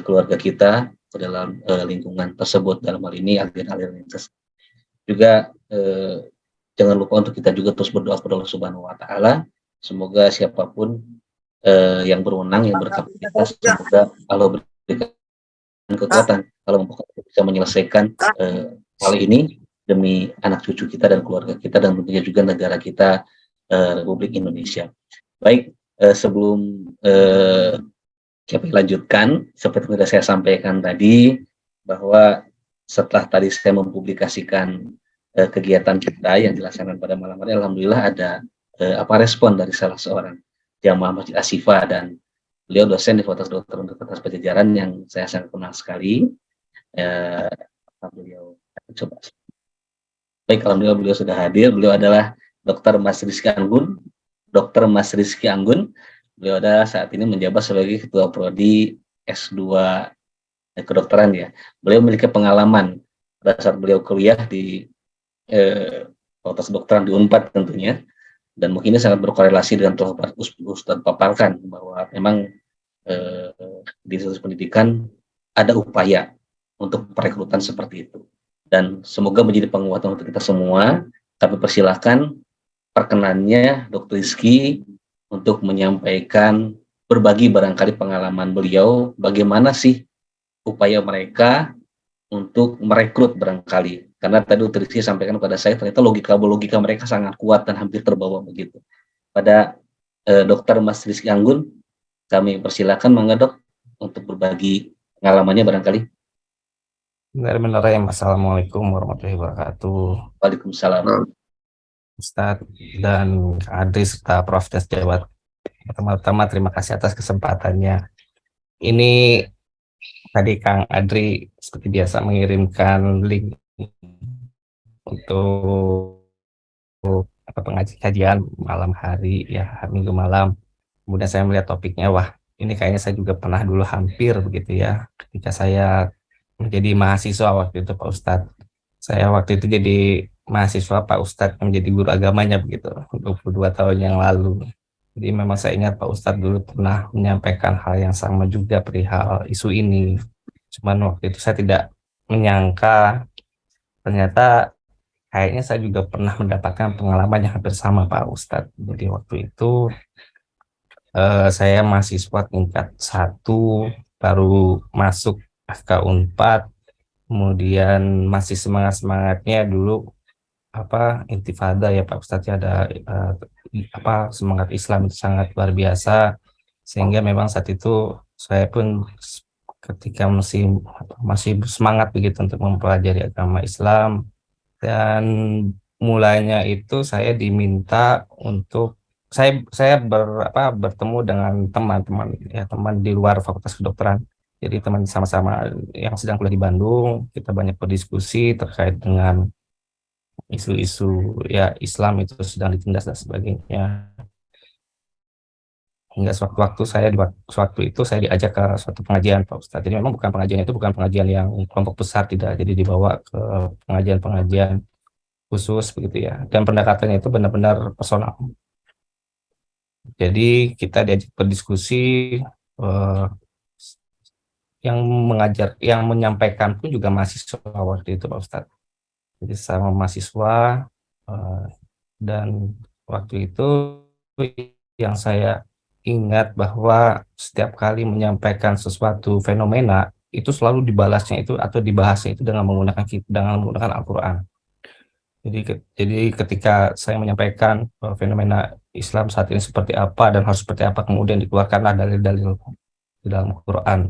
keluarga kita ke dalam lingkungan tersebut, dalam hal ini aliran-aliran tersebut. Juga jangan lupa untuk kita juga terus berdoa kepada Allah Subhanahu wa taala. Semoga siapapun yang berwenang, yang berkapasitas, semoga Allah berikan kekuatan kalau bisa menyelesaikan hal ini demi anak cucu kita dan keluarga kita dan tentunya juga negara kita, Republik Indonesia. Baik, sebelum kami lanjutkan, seperti yang sudah saya sampaikan tadi, bahwa setelah tadi saya mempublikasikan kegiatan kita yang dilaksanakan pada malam hari, alhamdulillah ada respon dari salah seorang jamaah Masjid Ashifa, dan beliau dosen di Fakultas Dokter Universitas Pajajaran yang saya sangat kenal sekali. Beliau coba. Baik, alhamdulillah beliau sudah hadir. Beliau adalah Dr. Mas Rizky Anggun. Dr. Mas Rizky Anggun. Beliau adalah saat ini menjabat sebagai Ketua Prodi S2 kedokteran ya. Beliau memiliki pengalaman pada saat beliau kuliah di Fakultas Kedokteran di Unpad tentunya. Dan mungkin ini sangat berkorelasi dengan telah Ustaz paparkan bahwa memang di institusi pendidikan ada upaya untuk perekrutan seperti itu. Dan semoga menjadi penguatan untuk kita semua. Kami persilahkan perkenannya Dr. Rizky untuk menyampaikan, berbagi barangkali pengalaman beliau, bagaimana sih upaya mereka untuk merekrut barangkali. Karena tadi Dr. Rizky sampaikan kepada saya, ternyata logika mereka sangat kuat dan hampir terbawa begitu. Pada Dr. Mas Rizky Anggun, kami persilahkan Mangga Dok untuk berbagi pengalamannya barangkali. Bismillahirrahmanirrahim. Assalamualaikum warahmatullahi wabarakatuh. Waalaikumsalam. Ustadz dan Kak Adri serta Prof. dan sejawat. Pertama-tama terima kasih atas kesempatannya. Ini tadi Kang Adri seperti biasa mengirimkan link untuk pengajian malam hari ya, minggu malam. Kemudian saya melihat topiknya, wah ini kayaknya saya juga pernah dulu hampir begitu ya, ketika saya menjadi mahasiswa waktu itu Pak Ustadz. Saya waktu itu jadi mahasiswa Pak Ustadz yang menjadi guru agamanya begitu 22 tahun yang lalu. Jadi memang saya ingat Pak Ustadz dulu pernah menyampaikan hal yang sama juga perihal isu ini. Cuman waktu itu saya tidak menyangka ternyata kayaknya saya juga pernah mendapatkan pengalaman yang hampir sama Pak Ustadz. Jadi waktu itu saya mahasiswa tingkat 1 baru masuk FK Unpad, kemudian masih semangat-semangatnya dulu intifada ya Pak Ustadz ya, ada semangat Islam itu sangat luar biasa, sehingga memang saat itu saya pun ketika masih semangat begitu untuk mempelajari agama Islam, dan mulanya itu saya diminta untuk bertemu dengan teman-teman ya, teman di luar Fakultas Kedokteran. Jadi teman sama-sama yang sedang kuliah di Bandung, kita banyak berdiskusi terkait dengan isu-isu ya Islam itu sedang ditindas dan sebagainya. Hingga sewaktu itu saya diajak ke suatu pengajian Pak Ustadz. Jadi memang pengajian itu bukan pengajian yang kelompok besar, tidak. Jadi dibawa ke pengajian-pengajian khusus begitu ya. Dan pendekatannya itu benar-benar personal. Jadi kita diajak berdiskusi, yang menyampaikan pun juga mahasiswa waktu itu Pak Ustadz. Jadi sama mahasiswa, dan waktu itu yang saya ingat bahwa setiap kali menyampaikan sesuatu fenomena itu selalu dibalasnya itu atau dibahasnya itu dengan menggunakan Al-Qur'an. Jadi ketika saya menyampaikan fenomena Islam saat ini seperti apa dan harus seperti apa, kemudian dikeluarkanlah dalil-dalil di dalam Al-Qur'an.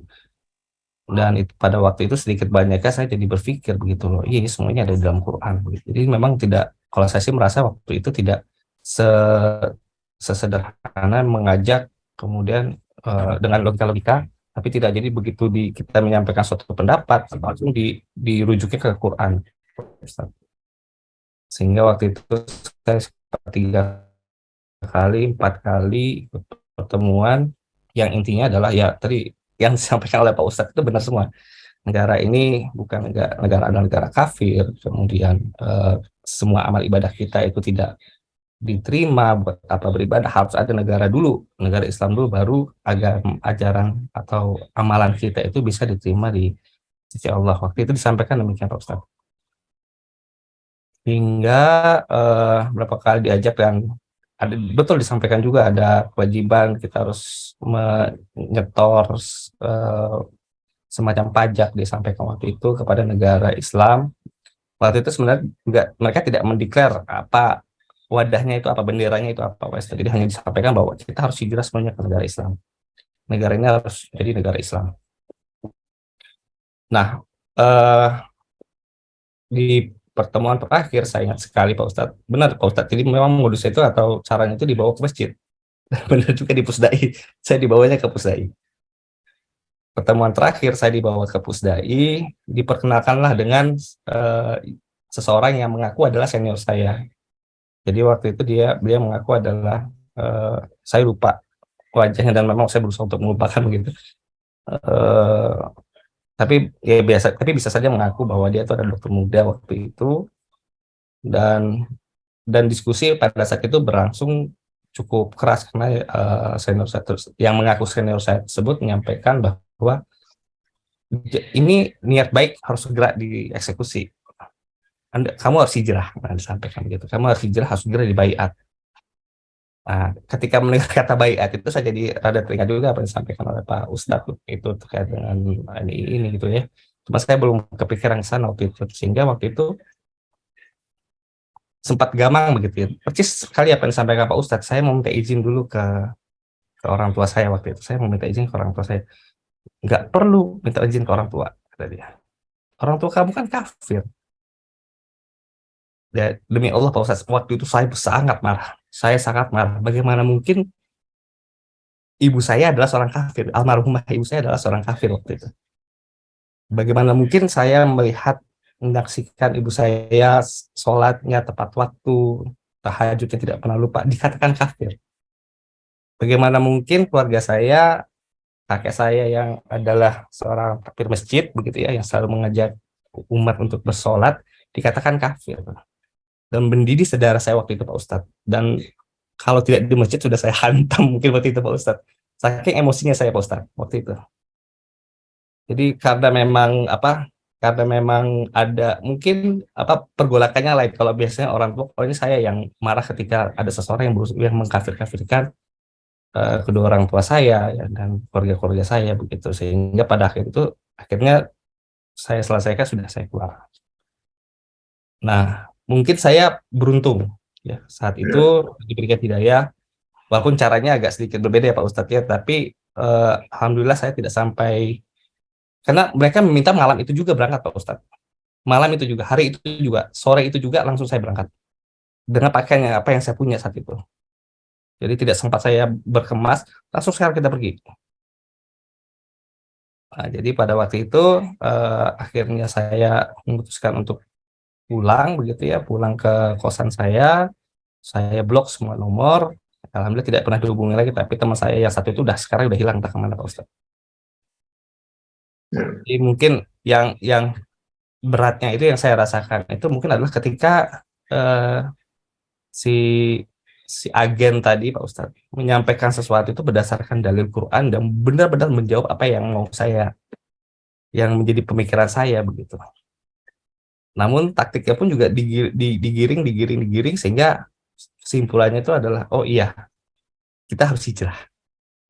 Dan itu pada waktu itu sedikit banyaknya saya jadi berpikir begitu loh, iya semuanya ada di dalam Quran. Jadi memang tidak, kalau saya sih merasa waktu itu tidak sesederhana mengajak kemudian dengan logika-logika, tapi tidak jadi begitu kita menyampaikan suatu pendapat langsung dirujuknya ke Quran. Sehingga waktu itu saya 4 kali pertemuan yang intinya adalah ya tadi yang disampaikan oleh Pak Ustadz itu benar semua. Negara ini bukan negara kafir, kemudian semua amal ibadah kita itu tidak diterima, buat apa beribadah, harus ada negara Islam dulu, baru ajaran atau amalan kita itu bisa diterima di sisi Allah. Waktu itu disampaikan demikian Pak Ustadz. Hingga berapa kali diajak, dan betul disampaikan juga ada kewajiban kita harus menyetor semacam pajak, disampaikan waktu itu kepada negara Islam. Waktu itu sebenarnya mereka tidak mendeklar apa wadahnya itu apa, benderanya itu apa, jadi hanya disampaikan bahwa kita harus hijrah semuanya ke negara Islam. Negara ini harus jadi negara Islam. Nah, di pertemuan terakhir saya ingat sekali Pak Ustadz, benar Pak Ustadz, jadi memang modus itu atau caranya itu dibawa ke masjid. Benar juga di Pusdai, saya dibawanya ke Pusdai. Pertemuan terakhir saya dibawa ke Pusdai, diperkenalkanlah dengan seseorang yang mengaku adalah senior saya. Jadi waktu itu dia mengaku adalah, saya lupa wajahnya dan memang saya berusaha untuk melupakan begitu. Tapi bisa saja mengaku bahwa dia itu adalah dokter muda waktu itu, dan diskusi pada saat itu berlangsung cukup keras karena senior saya yang mengaku senior saya tersebut menyampaikan bahwa ini niat baik harus segera dieksekusi. Kamu harus hijrah, disampaikan begitu. Kamu harus hijrah, harus segera dibaiat. Nah, ketika mendengar kata baiat itu saya jadi rada teringat juga apa yang disampaikan oleh Pak Ustadz itu terkait dengan ini gitu ya. Cuma saya belum kepikiran ke sana waktu itu, sehingga waktu itu sempat gamang begitu ya. Persis sekali apa yang disampaikan Pak Ustadz, saya mau minta izin dulu ke orang tua saya waktu itu. Saya mau minta izin ke orang tua saya. Nggak perlu minta izin ke orang tua, kata dia. Orang tua kamu kan kafir. Ya, demi Allah Pak Ustadz, waktu itu saya sangat marah. Saya sangat marah. Bagaimana mungkin ibu saya adalah seorang kafir, almarhumah ibu saya adalah seorang kafir waktu itu. Bagaimana mungkin saya menyaksikan ibu saya sholatnya tepat waktu, tahajudnya tidak pernah lupa, dikatakan kafir. Bagaimana mungkin keluarga saya, kakek saya yang adalah seorang takmir masjid begitu ya, yang selalu mengajak umat untuk bersolat, dikatakan kafir. dan mendidik saudara saya waktu itu Pak Ustadz. Dan kalau tidak di masjid sudah saya hantam mungkin waktu itu Pak Ustadz. Saking emosinya saya Pak Ustadz waktu itu. Jadi karena memang ada mungkin pergolakannya lain. Kalau biasanya orang tua, kalau ini saya yang marah ketika ada seseorang yang mengkafir-kafirkan kedua orang tua saya ya, dan keluarga-keluarga saya begitu, sehingga pada akhirnya saya selesaikan, sudah saya keluar. Nah, mungkin saya beruntung ya saat itu diberikan hidayah, walaupun caranya agak sedikit berbeda ya Pak Ustadz ya, tapi alhamdulillah saya tidak sampai, karena mereka meminta malam itu juga berangkat Pak Ustadz. Malam itu juga, hari itu juga, sore itu juga langsung saya berangkat dengan pakaian apa yang saya punya saat itu. Jadi tidak sempat saya berkemas, langsung sekarang kita pergi. Nah, jadi pada waktu itu akhirnya saya memutuskan untuk pulang begitu ya, pulang ke kosan saya blok semua nomor. Alhamdulillah tidak pernah dihubungi lagi, tapi teman saya yang satu itu sekarang udah hilang, entah kemana Pak Ustadz. Jadi mungkin yang beratnya itu yang saya rasakan itu mungkin adalah ketika si agen tadi Pak Ustadz menyampaikan sesuatu itu berdasarkan dalil Quran dan benar-benar menjawab apa yang yang menjadi pemikiran saya begitu. Namun taktiknya pun juga digiring sehingga kesimpulannya itu adalah, oh iya, kita harus hijrah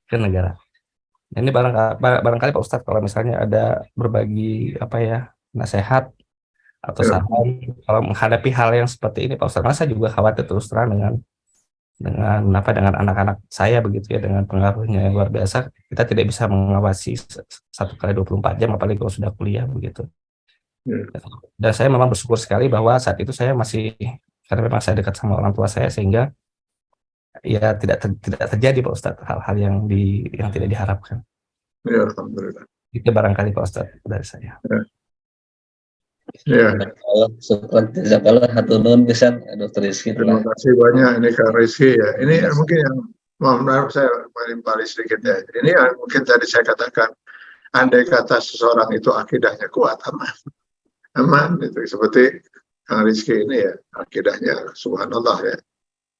ke negara. Nah, ini barangkali Pak Ustadz kalau misalnya ada berbagi nasihat atau saran kalau menghadapi hal yang seperti ini Pak Ustadz. Masa juga khawatir terus terang dengan anak-anak saya begitu ya, dengan pengaruhnya yang luar biasa, kita tidak bisa mengawasi 1 kali 24 jam apalagi kalau sudah kuliah begitu. Dan saya memang bersyukur sekali bahwa saat itu saya masih, karena memang saya dekat sama orang tua saya, sehingga ya tidak terjadi Pak Ustadz hal-hal yang tidak diharapkan. Ya, alhamdulillah. Itu barangkali Pak Ustadz dari saya. Ya. Dr. Rizky. Terima kasih banyak ini Kak Rizky ya. Ini mungkin yang maaf saya melimpali sedikit ya. Ini yang mungkin tadi saya katakan, andai kata seseorang itu akidahnya kuat, aman itu seperti Kang Rizky ini ya, akidahnya subhanallah ya.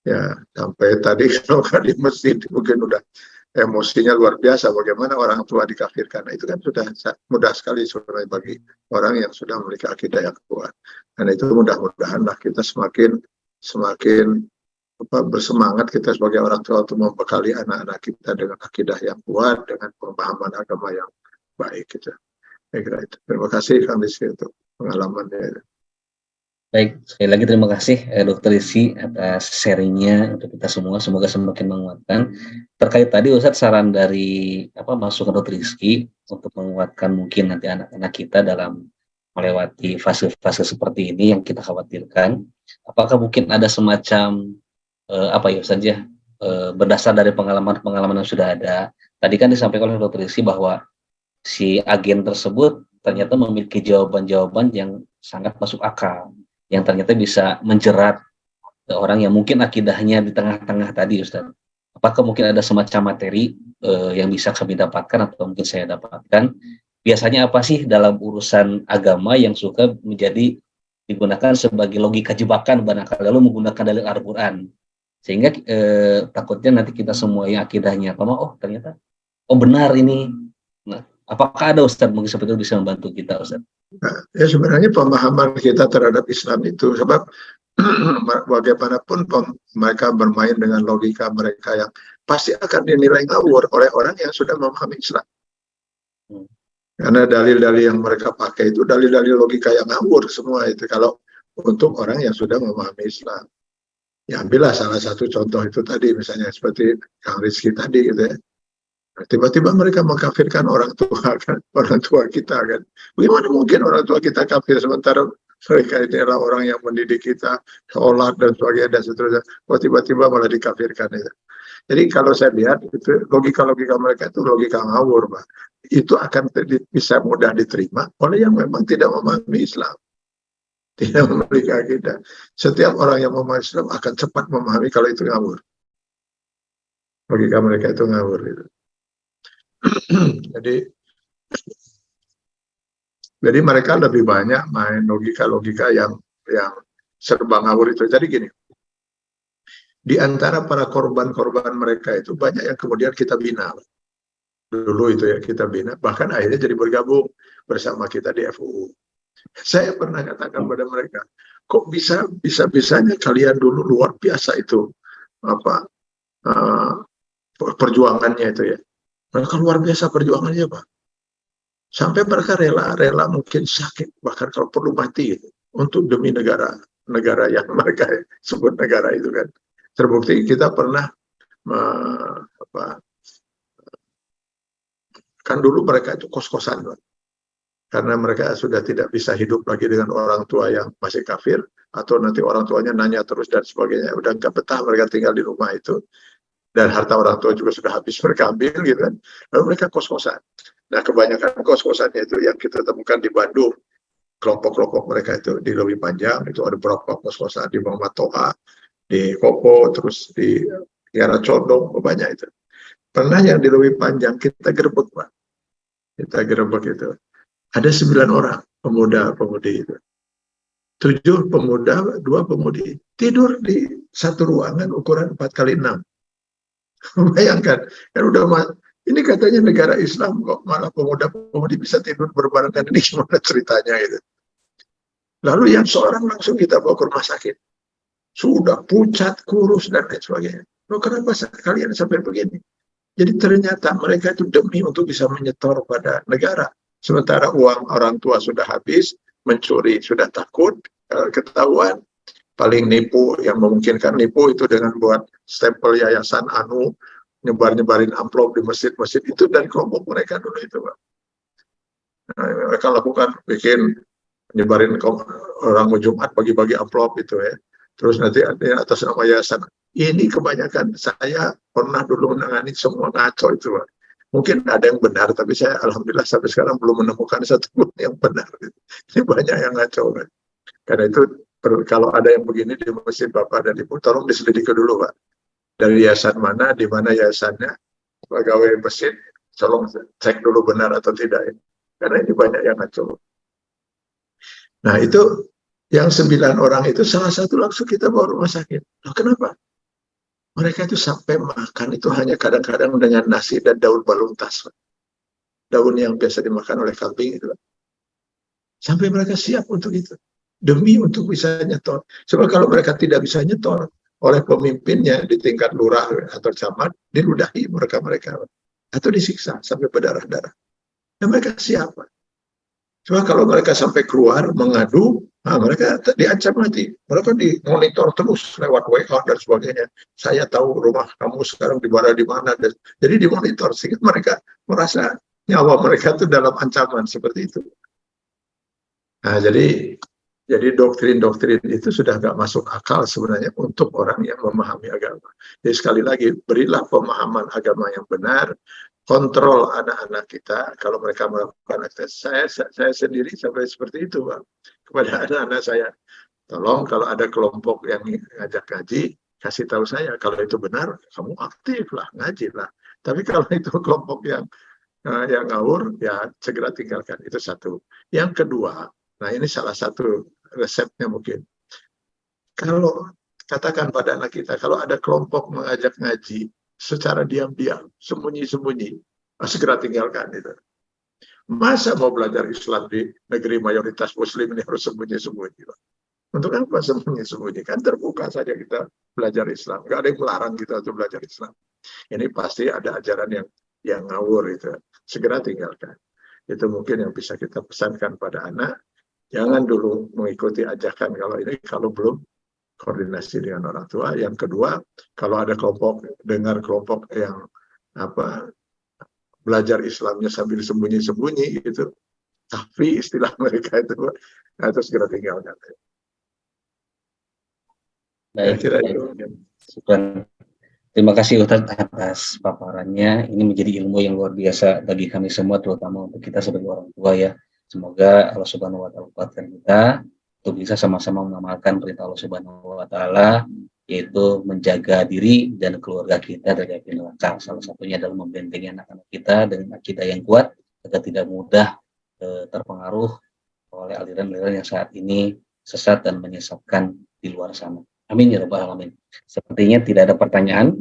Ya, sampai tadi kalau di masjid mungkin udah emosinya luar biasa, bagaimana orang tua dikafirkan. Nah, itu kan sudah mudah sekali sebenarnya bagi orang yang sudah memiliki akidah yang kuat. Dan itu mudah-mudahanlah kita semakin bersemangat kita sebagai orang tua untuk membekali anak-anak kita dengan akidah yang kuat, dengan pemahaman agama yang baik gitu. Saya kira itu. Terima kasih Kang Rizky untuk pengalamannya. Baik, sekali lagi terima kasih Dr. Rizky atas sharingnya untuk kita semua, semoga semakin menguatkan. Terkait tadi Ustadz saran dari masukan Dr. Rizky untuk menguatkan mungkin nanti anak-anak kita dalam melewati fase-fase seperti ini yang kita khawatirkan, apakah mungkin ada semacam berdasar dari pengalaman yang sudah ada. Tadi kan disampaikan oleh Dr. Rizky bahwa si agen tersebut ternyata memiliki jawaban-jawaban yang sangat masuk akal, yang ternyata bisa menjerat orang yang mungkin akidahnya di tengah-tengah tadi, Ustaz. Apakah mungkin ada semacam materi yang bisa kami dapatkan atau mungkin saya dapatkan? Biasanya apa sih dalam urusan agama yang suka digunakan sebagai logika jebakan, barangkali lalu menggunakan dalil Al-Quran, sehingga takutnya nanti kita semua yang akidahnya ternyata benar ini. Nah, apakah ada Ustaz mungkin seperti itu bisa membantu kita, Ustaz? Nah, ya sebenarnya pemahaman kita terhadap Islam itu, sebab bagaimanapun mereka bermain dengan logika mereka yang pasti akan dinilai ngawur oleh orang yang sudah memahami Islam. Karena dalil-dalil yang mereka pakai itu dalil-dalil logika yang ngawur semua itu kalau untuk orang yang sudah memahami Islam. Ya ambillah salah satu contoh itu tadi, misalnya seperti Kang Rizky tadi gitu ya. Tiba-tiba mereka mengkafirkan orang tua kita kan. Bagaimana mungkin orang tua kita kafir sementara mereka ini adalah orang yang mendidik kita, sholat dan sebagainya dan seterusnya. Tiba-tiba malah dikafirkan itu. Jadi kalau saya lihat itu logika-logika mereka itu logika ngawur, Pak. Itu akan bisa mudah diterima oleh yang memang tidak memahami Islam, tidak memiliki akidah. Setiap orang yang memahami Islam akan cepat memahami kalau itu ngawur. Logika mereka itu ngawur gitu. Jadi mereka lebih banyak main logika-logika yang serba ngawur itu. Jadi gini, di antara para korban-korban mereka itu banyak yang kemudian kita bina. Dulu itu ya kita bina, bahkan akhirnya jadi bergabung bersama kita di FUU. Saya pernah katakan pada mereka, kok bisa-bisanya kalian dulu luar biasa itu apa perjuangannya itu ya. Mereka luar biasa perjuangannya, Pak. Sampai mereka rela mungkin sakit, bahkan kalau perlu mati gitu, untuk demi negara yang mereka sebut negara itu kan. Terbukti kita pernah kan dulu mereka itu kos-kosan, Pak. Karena mereka sudah tidak bisa hidup lagi dengan orang tua yang masih kafir, atau nanti orang tuanya nanya terus dan sebagainya, udah nggak betah mereka tinggal di rumah itu, dan harta orang tua juga sudah habis mereka ambil gitu kan, lalu mereka kos-kosan. Nah kebanyakan kos-kosannya itu yang kita temukan di Bandung, kelompok-kelompok mereka itu di Lewi Panjang, itu ada beberapa kos-kosan di Muhammad Toha, di Kopo, terus di Kiara Condong, banyak itu. Pernah yang di Lewi Panjang kita gerebek, Pak. Kita gerebek itu. Ada 9 orang pemuda-pemudi itu. 7 pemuda, 2 pemudi. Tidur di satu ruangan ukuran 4x6. Bayangkan, kan udah ini katanya negara Islam kok malah pemuda-pemudi bisa tidur berbarengan, ini gimana ceritanya gitu. Lalu yang seorang langsung kita bawa ke rumah sakit. Sudah pucat, kurus, dan lain sebagainya. Loh, kenapa kalian sampai begini? Jadi ternyata mereka itu demi untuk bisa menyetor pada negara. Sementara uang orang tua sudah habis, mencuri sudah takut, ketahuan, paling nipu, yang memungkinkan nipu itu dengan buat stempel yayasan anu, nyebar-nyebarin amplop di masjid-masjid, itu dari kelompok mereka dulu itu, Pak. Nah, mereka lakukan, bikin, nyebarin orang mau Jumat bagi-bagi amplop itu ya. Terus nanti atas nama yayasan. Ini kebanyakan saya pernah dulu menangani semua ngaco itu, Pak. Mungkin ada yang benar, tapi saya alhamdulillah sampai sekarang belum menemukan satu pun yang benar. Ini banyak yang ngaco, kan. Karena itu kalau ada yang begini di masjid Bapak dan Ibu, tolong diselidiki dulu, Pak. Dari yayasan mana, di mana yayasannya, pegawai masjid, tolong cek dulu benar atau tidak. Karena ini banyak yang ngaco. Nah itu yang 9 orang itu salah satu langsung kita bawa rumah sakit. Loh, kenapa? Mereka itu sampai makan itu hanya kadang-kadang dengan nasi dan daun baluntas. Daun yang biasa dimakan oleh kambing itu. Sampai mereka siap untuk itu. Demi untuk bisa nyetor. Sebab kalau mereka tidak bisa nyetor, oleh pemimpinnya di tingkat lurah atau camat, diludahi mereka. Atau disiksa sampai berdarah-darah. Dan mereka siap. Cuma kalau mereka sampai keluar mengadu, mereka diancam mati. Mereka dimonitor terus lewat WA dan sebagainya. Saya tahu rumah kamu sekarang di mana. Jadi dimonitor sehingga mereka merasa nyawa mereka itu dalam ancaman seperti itu. Nah, jadi doktrin-doktrin itu sudah nggak masuk akal sebenarnya untuk orang yang memahami agama. Jadi sekali lagi, berilah pemahaman agama yang benar, kontrol anak-anak kita kalau mereka melakukan aktivitas. Saya sendiri sampai seperti itu, Pak, kepada anak-anak saya. Tolong kalau ada kelompok yang ngajak ngaji, kasih tahu saya kalau itu benar, kamu aktif lah, ngaji lah. Tapi kalau itu kelompok yang ngawur, ya segera tinggalkan. Itu satu. Yang kedua, nah ini salah satu resepnya mungkin. Kalau katakan pada anak kita, kalau ada kelompok mengajak ngaji secara diam-diam, sembunyi-sembunyi, segera tinggalkan itu. Masa mau belajar Islam di negeri mayoritas Muslim ini harus sembunyi-sembunyi? Untuk apa sembunyi-sembunyi? Kan terbuka saja kita belajar Islam. Nggak ada yang melarang kita untuk belajar Islam. Ini pasti ada ajaran yang ngawur itu. Segera tinggalkan. Itu mungkin yang bisa kita pesankan pada anak. Jangan dulu mengikuti ajakan kalau belum koordinasi dengan orang tua. Yang kedua, kalau ada dengar kelompok yang belajar Islamnya sambil sembunyi-sembunyi gitu, tapi istilah mereka itu, harus segera tinggalkan. Baik, terima kasih Ustaz atas paparannya. Ini menjadi ilmu yang luar biasa bagi kami semua, terutama untuk kita sebagai orang tua ya. Semoga Allah Subhanahu wa Ta'ala kuatkan kita untuk bisa sama-sama mengamalkan perintah Allah Subhanahu wa Ta'ala, yaitu menjaga diri dan keluarga kita dari api neraka. Salah satunya adalah membentengi anak-anak kita dengan akidah yang kuat agar tidak mudah terpengaruh oleh aliran-aliran yang saat ini sesat dan menyesatkan di luar sana. Amin ya rabbal alamin. Sepertinya tidak ada pertanyaan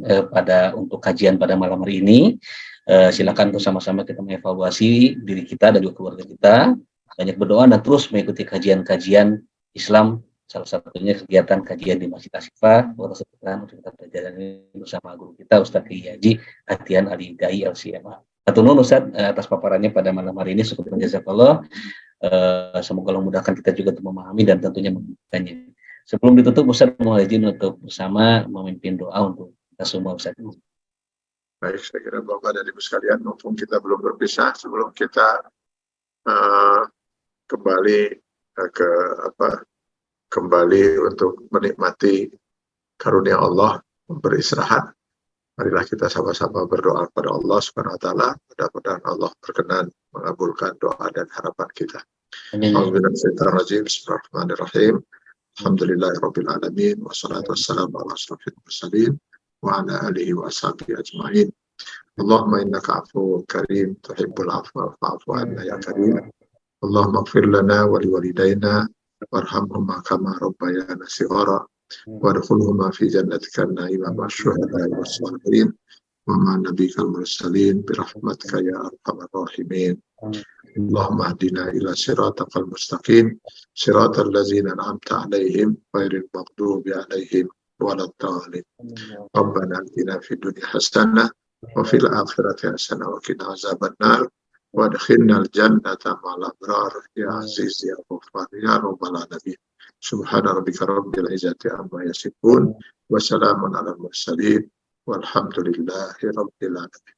untuk kajian pada malam hari ini. Silakan bersama-sama kita mengevaluasi diri kita dan juga keluarga kita, banyak berdoa dan terus mengikuti kajian-kajian Islam, salah satunya kegiatan kajian di Masjid Asifah, untuk kita belajar bersama guru kita Ustaz Kiai Haji Atian Ali Dai LCMA. Satu nun Ustaz atas paparannya pada malam hari ini, syukur jazakallah. Semoga Allah mudahkan kita juga untuk memahami dan tentunya mengamalkannya. Sebelum ditutup, Ustaz mohon izin untuk bersama memimpin doa untuk kita semua, Ustaz. Baik, saya kira Bapak dan Ibu sekalian, mumpung kita belum berpisah, sebelum kita kembali kembali untuk menikmati karunia Allah, beristirahat, marilah kita sama-sama berdoa kepada Allah Subhanahu wa taala, mudah-mudahan Allah berkenan mengabulkan doa dan harapan kita. Bismillahirrahmanirrahim. Bismillahirrahmanirrahim. Alhamdulillahirabbil alamin wassalatu wassalamu ala asyrofil mursalin wa ala alihi wa sahbihi ajmain. Allahumma innaka afuwwun karim tuhibbul afwa fa'fu anna ya karim. Allahumma ighfir lana wa liwalidayna warhamhuma kama rabbayana shighara wadkhulhuma fi jannatika an-na'im ma'asyuhada'i was-salihin wa ma nabiyikal mursalin birahmatika ya arhamar rahimin. Allahumma hdina ila siratal mustaqim siratal ladzina an'amta 'alaihim ghairil maghdubi 'alaihim waladdallin. Rabbana atina fid dunya hasanah wa fil akhirati hasanah wa qina azabannar wa adkhilnal jannata ma'al abrar ya aziz ya ghaffar ya rabbal alamin. Subhana rabbika rabbil izzati amma yasifun wa salamun alal mursalin walhamdulillahi rabbil alamin.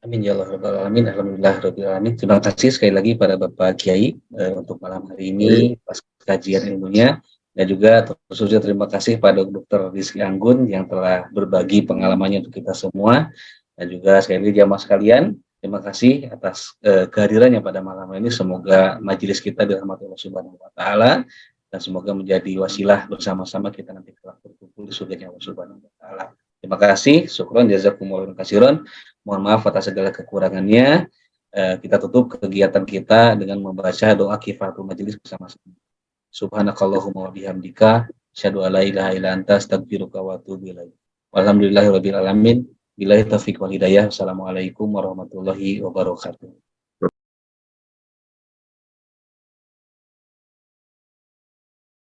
Amin ya Allah rabbal alamin. Alhamdulillah rabbil alamin. Terima kasih sekali lagi pada Bapak Kiai untuk malam hari ini pas kajian ilmunya, dan juga khususnya terima kasih pada Dr. Rizky Anggun yang telah berbagi pengalamannya untuk kita semua, dan juga sekali lagi jamaah sekalian, terima kasih atas kehadirannya pada malam ini. Semoga majelis kita dirahmati Allah Subhanahu wa taala dan semoga menjadi wasilah bersama-sama kita nanti kelak berkumpul di surga Allah Subhanahu wa taala. Terima kasih, syukron jazakumullah khairan. Mohon maaf atas segala kekurangannya. Kita tutup kegiatan kita dengan membaca doa kifatul majelis bersama-sama. Subhanakallahumma wa bihamdika asyhadu an la ilaha illa anta astaghfiruka wa atubu ilaik. Walhamdulillahirabbil alamin. Billahi taufiq wal hidayah. Assalamualaikum warahmatullahi wabarakatuh.